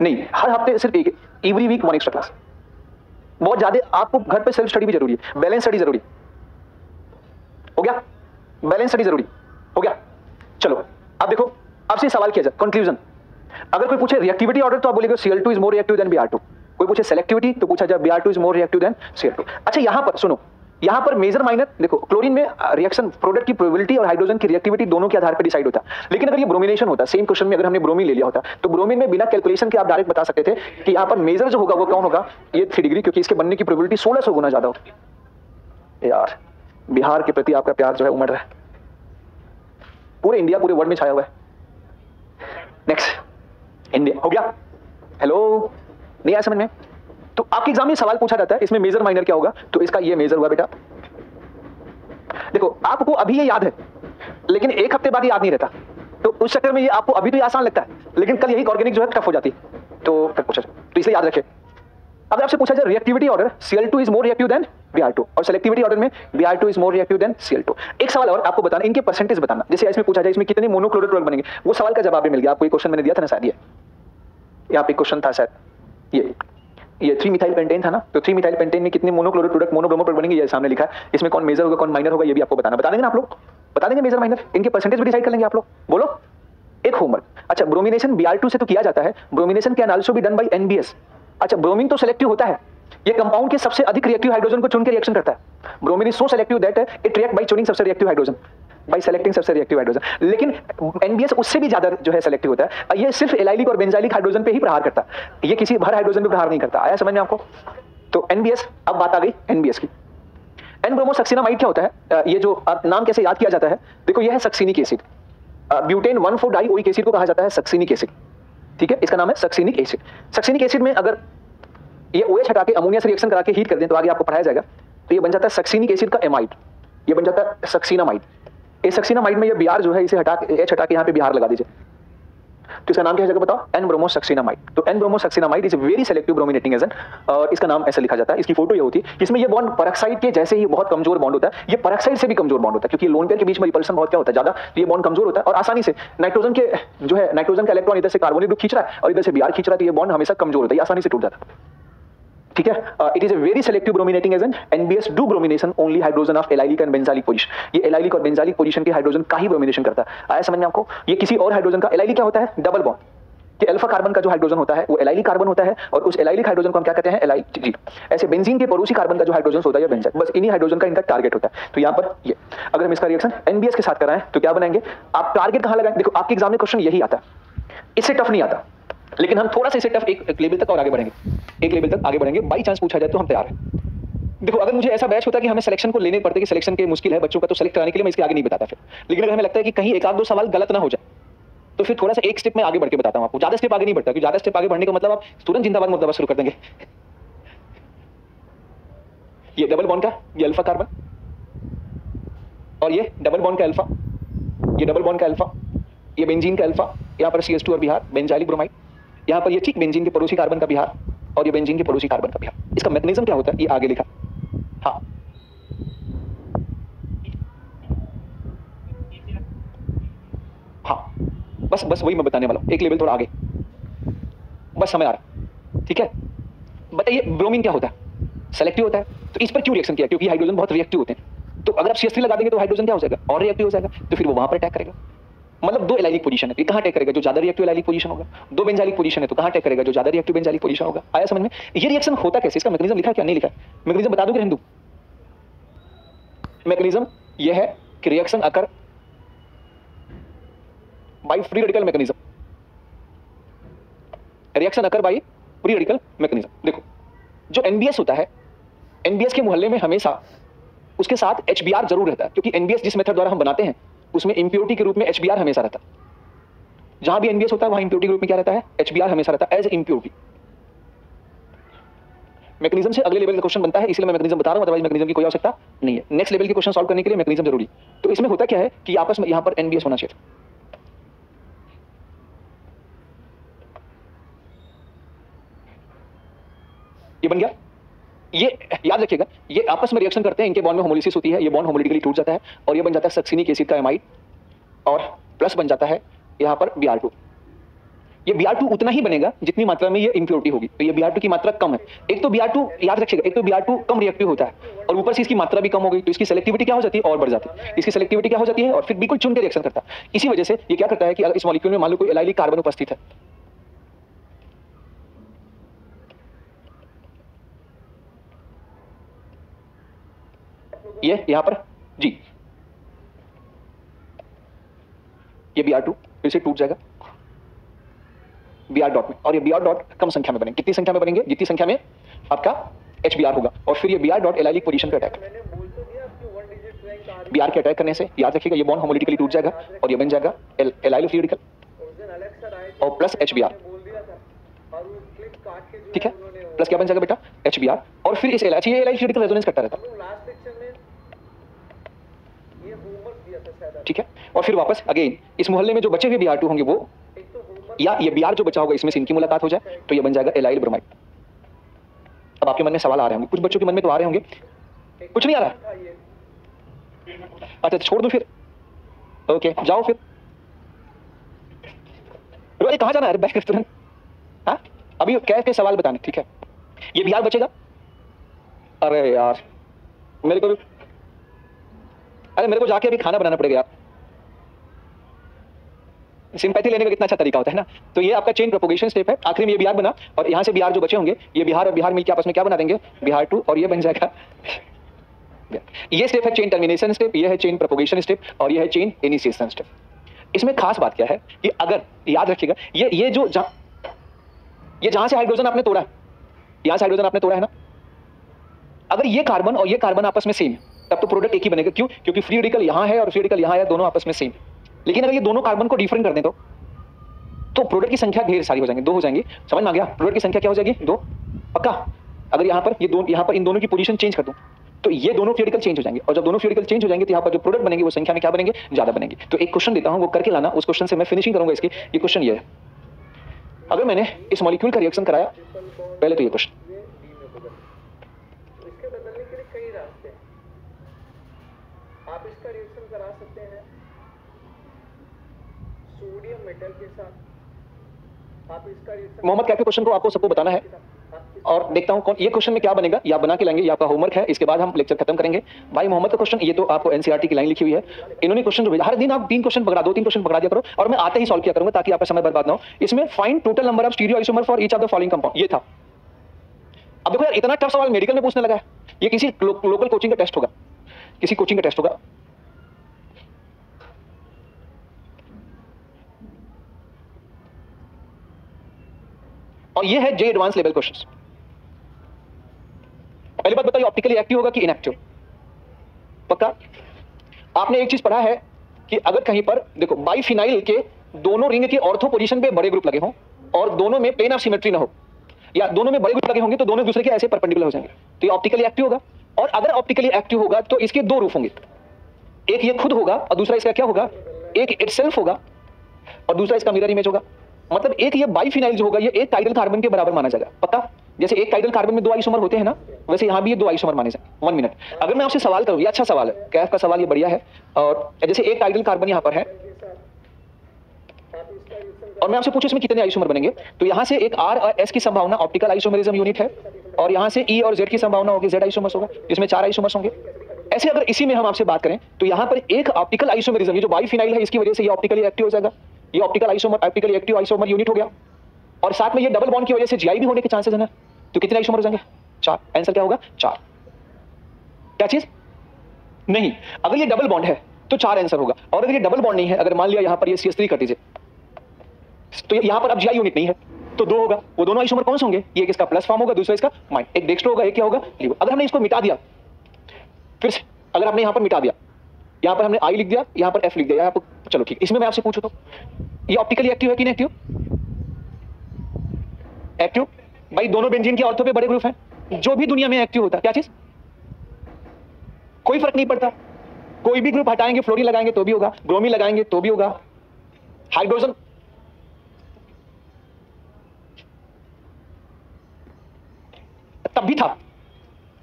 नहीं, हर हफ्ते सिर्फ एक, एवरी वीक 1 एक्स्ट्रा क्लास। बहुत ज्यादा आपको घर पे सेल्फ स्टडी भी जरूरी है, बैलेंस स्टडी जरूरी हो गया, बैलेंस स्टडी जरूरी हो गया। चलो अब देखो, आपसे सवाल किया जाए कंक्लूजन। अगर कोई पूछे रिएक्टिविटी ऑर्डर तो आप बोलेंगे Cl2 is more reactive than Br2। कोई पूछे सेलेक्टिविटी तो पूछा जाए Br2 is more reactive than Cl2। अच्छा, यहां पर सुनो, यहां पर मेजर माइनर देखो, क्लोरीन में रिएक्शन प्रोडक्ट की प्रोबेबिलिटी और हाइड्रोजन की रिएक्टिविटी दोनों के आधार पर डिसाइड होता है। लेकिन अगर ये ब्रोमिनेशन होता, सेम क्वेश्चन में अगर हमने ब्रोमीन ले लिया होता तो ब्रोमीन में बिना कैलकुलेशन के आप डायरेक्ट बता सकते थे कि यहां पर मेजर जो होगा वो कौन होगा, ये 3 डिग्री, क्योंकि इसके बनने की प्रोबेबिलिटी 1600 गुना ज्यादा होगी। यार बिहार के प्रति आपका प्यार जो है उमड़ रहा है, पूरे इंडिया पूरे वर्ल्ड में छाया हुआ है। नेक्स्ट, इंडिया हो गया। हेलो, नहीं आया समझ में? तो आपके एग्जाम में सवाल पूछा जाता है इसमें मेजर माइनर क्या होगा, तो इसका ये मेजर हुआ बेटा। देखो आपको अभी ये याद है लेकिन 1 हफ्ते बाद याद नहीं रहता, तो उस चक्कर में ये आपको अभी तो ये आसान लगता है लेकिन कल यही ऑर्गेनिक जो है टफ हो जाती, तो फिर पूछा जाए, तो इसलिए याद रखें। अगर आपसे पूछा जाए reactivity order Cl2 is more reactive than Br2 और सेलेक्टिविटी ऑर्डर में Br2 is more reactive than Cl2। एक सवाल और आपको बताना, इनके परसेंटेज बताना, जैसे इसमें पूछा जाए इसमें कितने मोनोक्लोरल प्रोडक्ट बनेंगे, वो सवाल का जवाब भी मिल गया आपको। एक क्वेश्चन मैंने दिया था ना शायद, ये यहाँ पे क्वेश्चन था शायद, ये 3 मिथाइल पेंटेन था ना, तो 3 मिथाइल पेंटेन में कितने मोनोक्लोरल प्रोडक्ट मोनोब्रोमो प्रोडक्ट बनेंगे, ये सामने लिखा है। इसमें कौन मेजर होगा कौन माइनर होगा ये भी आपको बताना, बता देंगे ना आप लोग, बता देंगे मेजर माइनर, इनके परसेंटेज भी डिसाइड कर लेंगे आप लोग। बोलो एक होमवर्क। अच्छा, ब्रोमिनेशन Br2 से तो किया जाता है, bromination can also be done by NBS। अच्छा, ब्रोमीन तो सेलेक्टिव होता है, ये कंपाउंड के सबसे अधिक रिएक्टिव हाइड्रोजन को चुन के रिएक्शन करता है। Bromine is so selective that it react by चुनिंग सबसे रिएक्टिव हाइड्रोजन, बाय सेलेक्टिंग सबसे रिएक्टिव हाइड्रोजन। लेकिन NBS उससे भी ज्यादा जो है सेलेक्टिव होता है, ये सिर्फ एलाइलिक और बेंजाइलिक हाइड्रोजन पे ही प्रहार करता है, ये किसी हर हाइड्रोजन पे प्रहार नहीं करता। आया समझ में आपको? तो NBS, अब बात आ गई NBS की। N-ब्रोमोसक्सिनामाइड क्या होता है, ये जो नाम कैसे याद किया जाता है, देखो ये है सक्सिनिक एसिड, ब्यूटेन 1,4-डाइओइक एसिड को कहा जाता है सक्सिनिक एसिड, ठीक है, इसका नाम है सक्सिनिक एसिड। सक्सिनिक एसिड में अगर ये OH हटा के अमोनिया से रिएक्शन करा के हीट कर दें तो आगे आपको पढ़ाया जाएगा, तो ये बन जाता है सक्सिनिक एसिड का एमाइड, ये बन जाता है सक्सिनामाइड। ये सक्सिनामाइड में ये Br जो है इसे हटा के H हटा के यहाँ पे Br लगा दीजिए, तो इसका नाम क्या है जगह बताओ, N-ब्रोमोसक्सिनामाइड। तो N-ब्रोमोसक्सिनामाइड is very selective brominating agent, और इसका नाम ऐसे लिखा जाता है। इसकी फोटो ये होती है, इसमें ये बॉन्ड परऑक्साइड के जैसे ही बहुत कमजोर बॉन्ड होता है, ये परऑक्साइड से भी कमजोर बॉन्ड होता है, क्योंकि लोन पेयर के बीच में रिपल्शन बहुत क्या होता है ज्यादा, तो ये बॉन्ड कमजोर होता है और आसानी से नाइट्रोजन के जो है नाइट्रोजन का इलेक्ट्रॉन इधर से कार्बोनिल ग्रुप खींच रहा है और इधर से Br खींच रहा है, तो ये बॉन्ड हमेशा कमजोर होता है, ये आसानी से टूट जाता है, ठीक है। It is a very selective brominating agent. NBS do bromination only hydrogen of allylic and benzylic position, ये एलाइलिक और बेंजाइलिक पोजीशन के हाइड्रोजन का ही ब्रोमिनेशन करता है। आया समझ में आपको? ये किसी और हाइड्रोजन का, एलाइलिक क्या होता है, डबल बॉन्ड, कि अल्फा कार्बन का जो हाइड्रोजन होता है वो एलाइलिक कार्बन होता है, और उस एलाइलिक हाइड्रोजन को हम क्या कहते हैं, एलाइलिक जी। ऐसे बेंजीन के पड़ोसी कार्बन का जो हाइड्रोजन होता है बेंजाइन, बस इन्हीं हाइड्रोजन का इनका टारगेट होता है। तो यहाँ पर ये अगर हम इसका रिएक्शन NBS के साथ कराएं तो क्या बनाएंगे, आप टारगेट कहां लगाएंगे, देखो आपके एग्जाम में क्वेश्चन यही आता है, इससे टफ नहीं आता, लेकिन हम थोड़ा सा इसे टफ एक लेवल तक और आगे बढ़ेंगे, एक लेवल तक आगे बढ़ेंगे, बाई चांस पूछा जाए तो हम तैयार हैं। देखो अगर मुझे ऐसा बैच होता कि हमें सिलेक्शन को लेने पड़ते कि सिलेक्शन के मुश्किल है बच्चों का, तो सेलेक्ट कराने के लिए मैं इसके आगे नहीं बताता फिर, लेकिन अगर हमें लगता है कि कहीं एक आध दो सवाल गलत ना हो जाए तो फिर थोड़ा सा एक स्टेप में आगे बढ़ के बताता हूं आपको, ज्यादा स्टेप आगे नहीं बढ़ता, क्योंकि ज्यादा स्टेप आगे बढ़ने का मतलब आप तुरंत जिंदाबाद मुर्दाबाद शुरू कर देंगे। ये डबल बॉन्ड का ये अल्फा कार्बन, और ये डबल बॉन्ड का अल्फा, ये डबल बॉन्ड का अल्फा, ये बेंजीन का अल्फा, यहाँ पर CH2 और Br बेंजाइलिक ब्रोमाइड, यहाँ पर ये ठीक बेंजीन के पड़ोसी कार्बन का Br और ये बेंजीन के पड़ोसी कार्बन का Br। इसका मैकेनिज्म क्या होता है ये आगे लिखा, हाँ हाँ बस वही मैं बताने वाला हूं, एक लेवल थोड़ा आगे, बस समय आ रहा, ठीक है। बताइए ब्रोमीन क्या होता है, सेलेक्टिव होता है, तो इस पर क्यों रिएक्शन किया, क्योंकि हाइड्रोजन बहुत रिएक्टिव होते हैं, तो अगर आप CH3 लगा देंगे तो हाइड्रोजन क्या हो जाएगा, और रिएक्टिव हो जाएगा, तो फिर वो वहां पर अटैक करेगा। मतलब दो एलाइलिक पोजीशन है, ये कहां अटैक करेगा, जो ज्यादा रिएक्टिव एलाइलिक पोजीशन होगा, दो बेंजाइलिक पोजीशन है तो कहां अटैक करेगा, जो ज्यादा रिएक्टिव बेंजाइलिक पोजीशन होगा। आया समझ में? ये रिएक्शन होता कैसे, इसका मैकेनिज्म लिखा क्या नहीं लिखा, मैकेनिज्म बता दूं कि हिंदू मैकेनिज्म ये है कि reaction occur by free radical mechanism, reaction occur by free radical mechanism. देखो जो NBS होता है, NBS के मोहल्ले में हमेशा उसके साथ HBr जरूर रहता है, क्योंकि NBS जिस मेथड द्वारा हम बनाते हैं उसमें इंप्योरिटी के रूप में HBr हमेशा रहता है। जहां भी NBS होता है वहां इंप्योरिटी के रूप में क्या रहता है, HBr हमेशा रहता है एज इंप्योरिटी। मैकेनिज्म से अगले लेवल का क्वेश्चन बनता है, इसलिए मैं मैकेनिज्म बता रहा हूं, अदरवाइज मैकेनिज्म की कोई आवश्यकता नहीं है। नेक्स्ट लेवल के क्वेश्चन सॉल्व करने के लिए मैकेनिज्म जरूरी। तो इसमें होता क्या है कि आपस में यहां पर NBS होना चाहिए, ये बन गया। ये याद रखिएगा, ये आपस में रिएक्शन करते हैं, इनके बॉन्ड में होमोलिसिस होती है, ये बॉन्ड होमोलिटिकली टूट जाता है और ये बन जाता है सक्सिनिक एसिड का एमाइड, और प्लस बन जाता है यहाँ पर Br2। ये Br2 उतना ही बनेगा जितनी मात्रा में ये इंप्योरिटी होगी, तो ये Br2 की मात्रा कम है। एक तो Br2 याद रखिएगा, एक तो Br2 कम रिएक्टिव होता है और ऊपर से इसकी मात्रा भी कम हो गई, तो इसकी सेलेक्टिविटी क्या हो जाती है, और बढ़ जाती है। इसकी सेलेक्टिविटी क्या हो जाती है, और फिर बिल्कुल चुन के रिएक्शन करता है। इसी वजह से ये क्या करता है कि अगर इस मॉलिक्यूल में मान लो कोई एलाइलिक कार्बन उपस्थित है, ये यहां पर जी, ये Br2 फिर से टूट जाएगा Br डॉट में, और ये Br डॉट कम संख्या में बनेंगे। कितनी संख्या में बनेंगे, जितनी संख्या में आपका HBr होगा, और फिर ये Br डॉट एलाइलिक पोजीशन पे अटैक। Br के अटैक करने से याद रखिएगा ये बॉन्ड होमोलिटिकली टूट जाएगा और ये बन जाएगा एलाइलो फ्री रेडिकल और प्लस HBr, ठीक है। प्लस क्या बन जाएगा बेटा, HBr, और फिर इस एलाइल फ्री रेडिकल रेजोनेंस करता रहता, ठीक है। और फिर वापस अगेन इस मोहल्ले में जो बचे हुए Br2 होंगे वो, या ये Br जो बचा होगा इसमें से इनकी मुलाकात हो जाए तो ये बन जाएगा एलाइल ब्रोमाइड। अब आपके मन में सवाल आ रहे होंगे, कुछ बच्चों के मन में तो आ रहे होंगे कुछ नहीं आ रहा? अच्छा छोड़ दूं फिर? ओके जाओ फिर। अरे कहाँ जाना है? बैक तुरंत। हाँ अभी कैफ के सवाल बताने, ठीक है? ये बिहार बचेगा? अरे यार मेरे को भी, अरे मेरे को जाके अभी खाना बनाना पड़ेगा यार। सिंपैथी लेने का कितना अच्छा तरीका होता है ना। तो ये आपका चेन प्रोपोगेशन स्टेप है। आखिर में ये बिहार बना और यहाँ से बिहार जो बचे होंगे, ये बिहार और बिहार मिलकर आपस में क्या बना देंगे? बिहार 2, और ये बन जाएगा। ये स्टेप है चेन टर्मिनेशन स्टेप, ये है चेन प्रोपोगेशन स्टेप, और ये है चेन इनिशिएशन स्टेप। इसमें खास बात क्या है कि अगर याद रखिएगा, ये जो जहां से हाइड्रोजन आपने तोड़ा है, यहां से हाइड्रोजन आपने तोड़ा है ना, अगर ये कार्बन और ये कार्बन आपस में सेम है तब तो प्रोडक्ट एक ही बनेगा। क्यों? क्योंकि फ्री रेडिकल यहां है और फ्री रेडिकल यहां है, दोनों आपस में सेम। लेकिन अगर ये दोनों कार्बन को डिफरेंट कर दें तो प्रोडक्ट की संख्या ढेर सारी हो जाएंगी, 2 हो जाएंगी। समझ में आ गया? प्रोडक्ट की संख्या क्या हो जाएगी? 2 पक्का। अगर यहाँ पर यहाँ पर इन दोनों की पोजीशन चेंज कर दूं तो ये दोनों फ्री रेडिकल चेंज हो जाएंगे, और जब दोनों फ्री रेडिकल चेंज हो जाएंगे तो यहाँ पर जो प्रोडक्ट बनेंगे वो संख्या में क्या बनेंगे? ज्यादा बनेंगे। तो एक क्वेश्चन देता हूं, वो करके लाना। उस क्वेश्चन से मैं फिनिशिंग करूंगा इसकी। ये क्वेश्चन ये है, अगर मैंने इस मॉलिक्यूल का रिएक्शन कराया, पहले तो ये क्वेश्चन, इसके बदलने के लिए कई रास्ते हैं। आप इसका रिएक्शन करा सकते हैं सोडियम मेटल के साथ। आप इसका रिएक्शन मोहम्मद कैफ के क्वेश्चन को आपको सबको बताना है, और देखता हूं कौन ये क्वेश्चन में क्या बनेगा, या बना के लाएंगे, या आपका होमवर्क है। इसके बाद हम लेक्चर खत्म करेंगे। भाई मोहम्मद का क्वेश्चन, ये तो आपको एनसीईआरटी की लाइन लिखी हुई है। इन्होंने क्वेश्चन जो भेजा, हर दिन आप 3 क्वेश्चन पकड़ा, 2-3 क्वेश्चन पकड़ा दिया करो, और मैं आते ही सॉल्व किया करूंगा ताकि आपका समय बर्बाद ना हो। इसमें find total number of stereo isomer for each of the following compound, ये था। अब देखो यार, इतना टफ सवाल मेडिकल में पूछने लगा है। ये किसी लोकल कोचिंग का टेस्ट होगा, किसी कोचिंग का टेस्ट होगा। और ये है जे एडवांस लेवल क्वेश्चंस। पहली बात बताइए, ऑप्टिकली एक्टिव होगा कि इनएक्टिव? पक्का। आपने एक चीज पढ़ा है कि अगर कहीं पर देखो बाइफिनाइल के दोनों रिंग के ऑर्थो पोजीशन पे बड़े ग्रुप लगे हों और दोनों में प्लेन ऑफ सिमेट्री ना हो, या दोनों में बड़े ग्रुप लगे होंगे तो दोनों दूसरे के ऐसे परपेंडिकुलर हो जाएंगे, तो ये ऑप्टिकली एक्टिव होगा। और अगर ऑप्टिकली एक्टिव होगा तो इसके 2 रूप होंगे, एक ये खुद होगा और दूसरा इसका क्या होगा? एक इटसेल्फ होगा और दूसरा इसका मिरर इमेज होगा। मतलब एक ये बाइफिनाइल जो होगा ये एक काइडल कार्बन के बराबर माना जाएगा। पक्का। जैसे एक काइडल कार्बन में 2 आइसोमर होते हैं ना, वैसे यहाँ भी ये 2 आइसोमर माने जाएंगे। 1 मिनट, अगर मैं आपसे सवाल करूँ, ये अच्छा सवाल है, कैफ का सवाल ये बढ़िया है। और जैसे एक काइडल कार्बन यहाँ पर है और मैं आपसे पूछूं इसमें कितने आइसोमर बनेंगे, तो यहाँ से एक R और S की संभावना ऑप्टिकल आइसोमरिज्म यूनिट है, और यहाँ से E और Z की संभावना होगी Z आइसोमर्स होगा, जिसमें 4 आइसोमर्स होंगे। ऐसे अगर इसी में हम आपसे बात करें तो यहाँ पर एक ऑप्टिकल आइसोमरिज्म, ये जो बाइफिनाइल है इसकी वजह से ये ऑप्टिकली एक्टिव हो जाएगा, ये ऑप्टिकली एक्टिव आइसोमर यूनिट हो गया। और साथ में ये डबल बॉन्ड की वजह से GI भी होने के चांसेस है ना, तो कितने आइसोमर हो जाएंगे? 4। आंसर क्या होगा? 4। क्या चीज? नहीं, अगर ये डबल बॉन्ड है तो 4 आंसर होगा, और अगर ये डबल बॉन्ड नहीं है, अगर मान लिया यहाँ पर ये CH3 कर दीजिए, तो यहाँ पर अब GI यूनिट नहीं है तो 2 होगा। वो दोनों आइसोमर कौन से होंगे? ये इसका प्लस फॉर्म होगा, दूसरा इसका माइनस। एक डेक्स्ट्रो होगा, एक क्या होगा? लिवो। अगर हमने इसको मिटा दिया, फिर से अगर हमने यहाँ पर मिटा दिया, यहाँ पर हमने I लिख दिया, यहाँ पर F लिख दिया, यहाँ पर, चलो ठीक, इसमें मैं आपसे पूछूं तो ये ऑप्टिकली एक्टिव है कि इनएक्टिव? एक्टिव। भाई दोनों बेंजीन के ऑर्थो पे बड़े ग्रुप हैं, जो भी दुनिया में एक्टिव होता है, क्या चीज? कोई फर्क नहीं पड़ता, कोई भी ग्रुप हटाएंगे, फ्लोरीन लगाएंगे तो भी होगा, ब्रोमीन लगाएंगे तो भी होगा, हाइड्रोजन तब भी था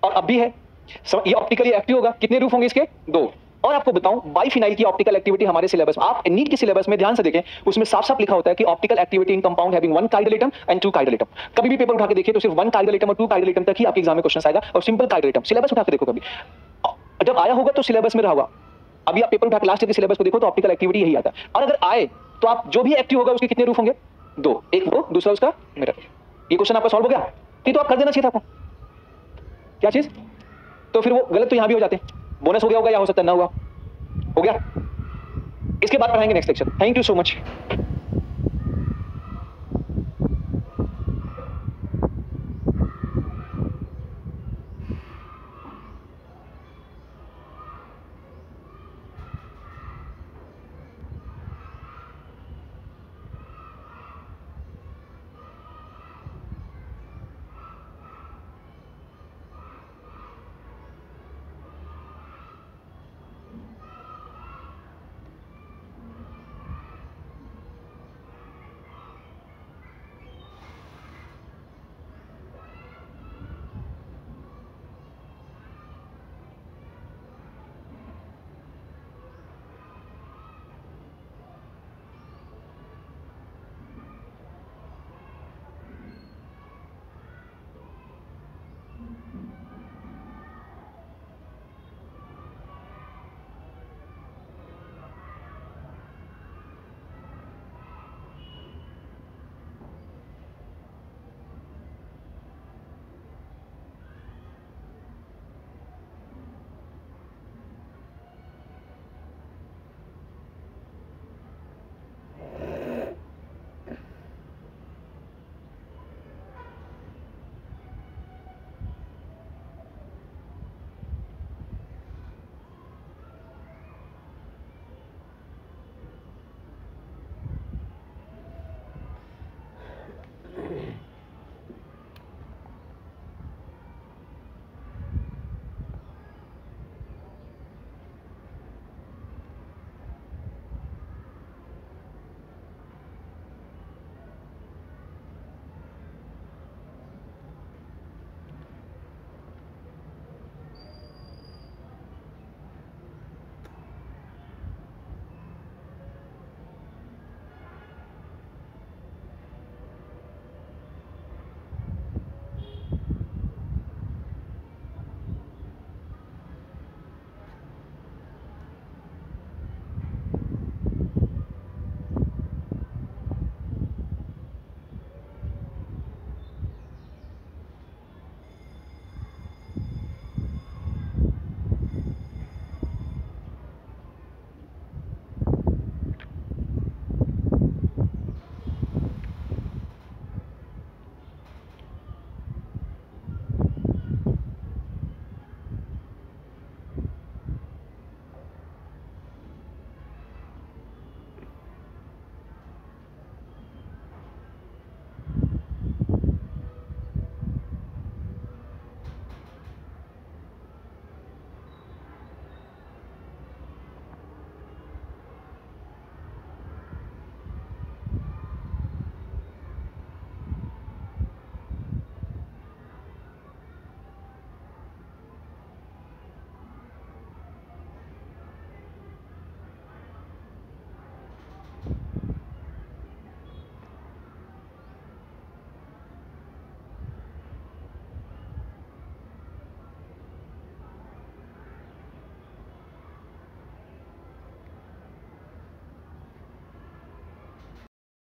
और अब भी है। ये ऑप्टिकली एक्टिव होगा। कितने रूप होंगे इसके? 2। और आपको बताऊं, बाइफिनाइल की ऑप्टिकल एक्टिविटी हमारे सिलेबस में, आप नीट के सिलेबस में ध्यान से देखें, उसमें साफ-साफ लिखा होता है कि optical activity in compound having 1 काइडल एटम एंड 2 काइडल एटम। कभी भी पेपर उठा के देखिए तो सिर्फ 1 काइडल एटम और 2 काइडल एटम तक ही आपके एग्जाम में क्वेश्चन आएगा, और सिंपल काइडल एटम। सिलेबस उठा के देखो, कभी जब आया होगा तो सिलेबस में रहा होगा। अभी आप पेपर उठा के लास्ट के सिलेबस को देखो तो ऑप्टिकल एक्टिविटी यही आता है। और अगर आए तो आप जो भी एक्टिव होगा उसके कितने रूप होंगे? 2, एक वो, दूसरा उसका मिरर। ये क्वेश्चन आपका सॉल्व हो गया? तो आप कर देना चाहिए था आपको। क्या चीज? तो फिर वो गलत तो यहां भी हो जाते हैं। बोनस हो गया होगा, या हो सकता है ना हुआ। हो गया। इसके बाद पढ़ाएंगे next lecture. Thank you so much.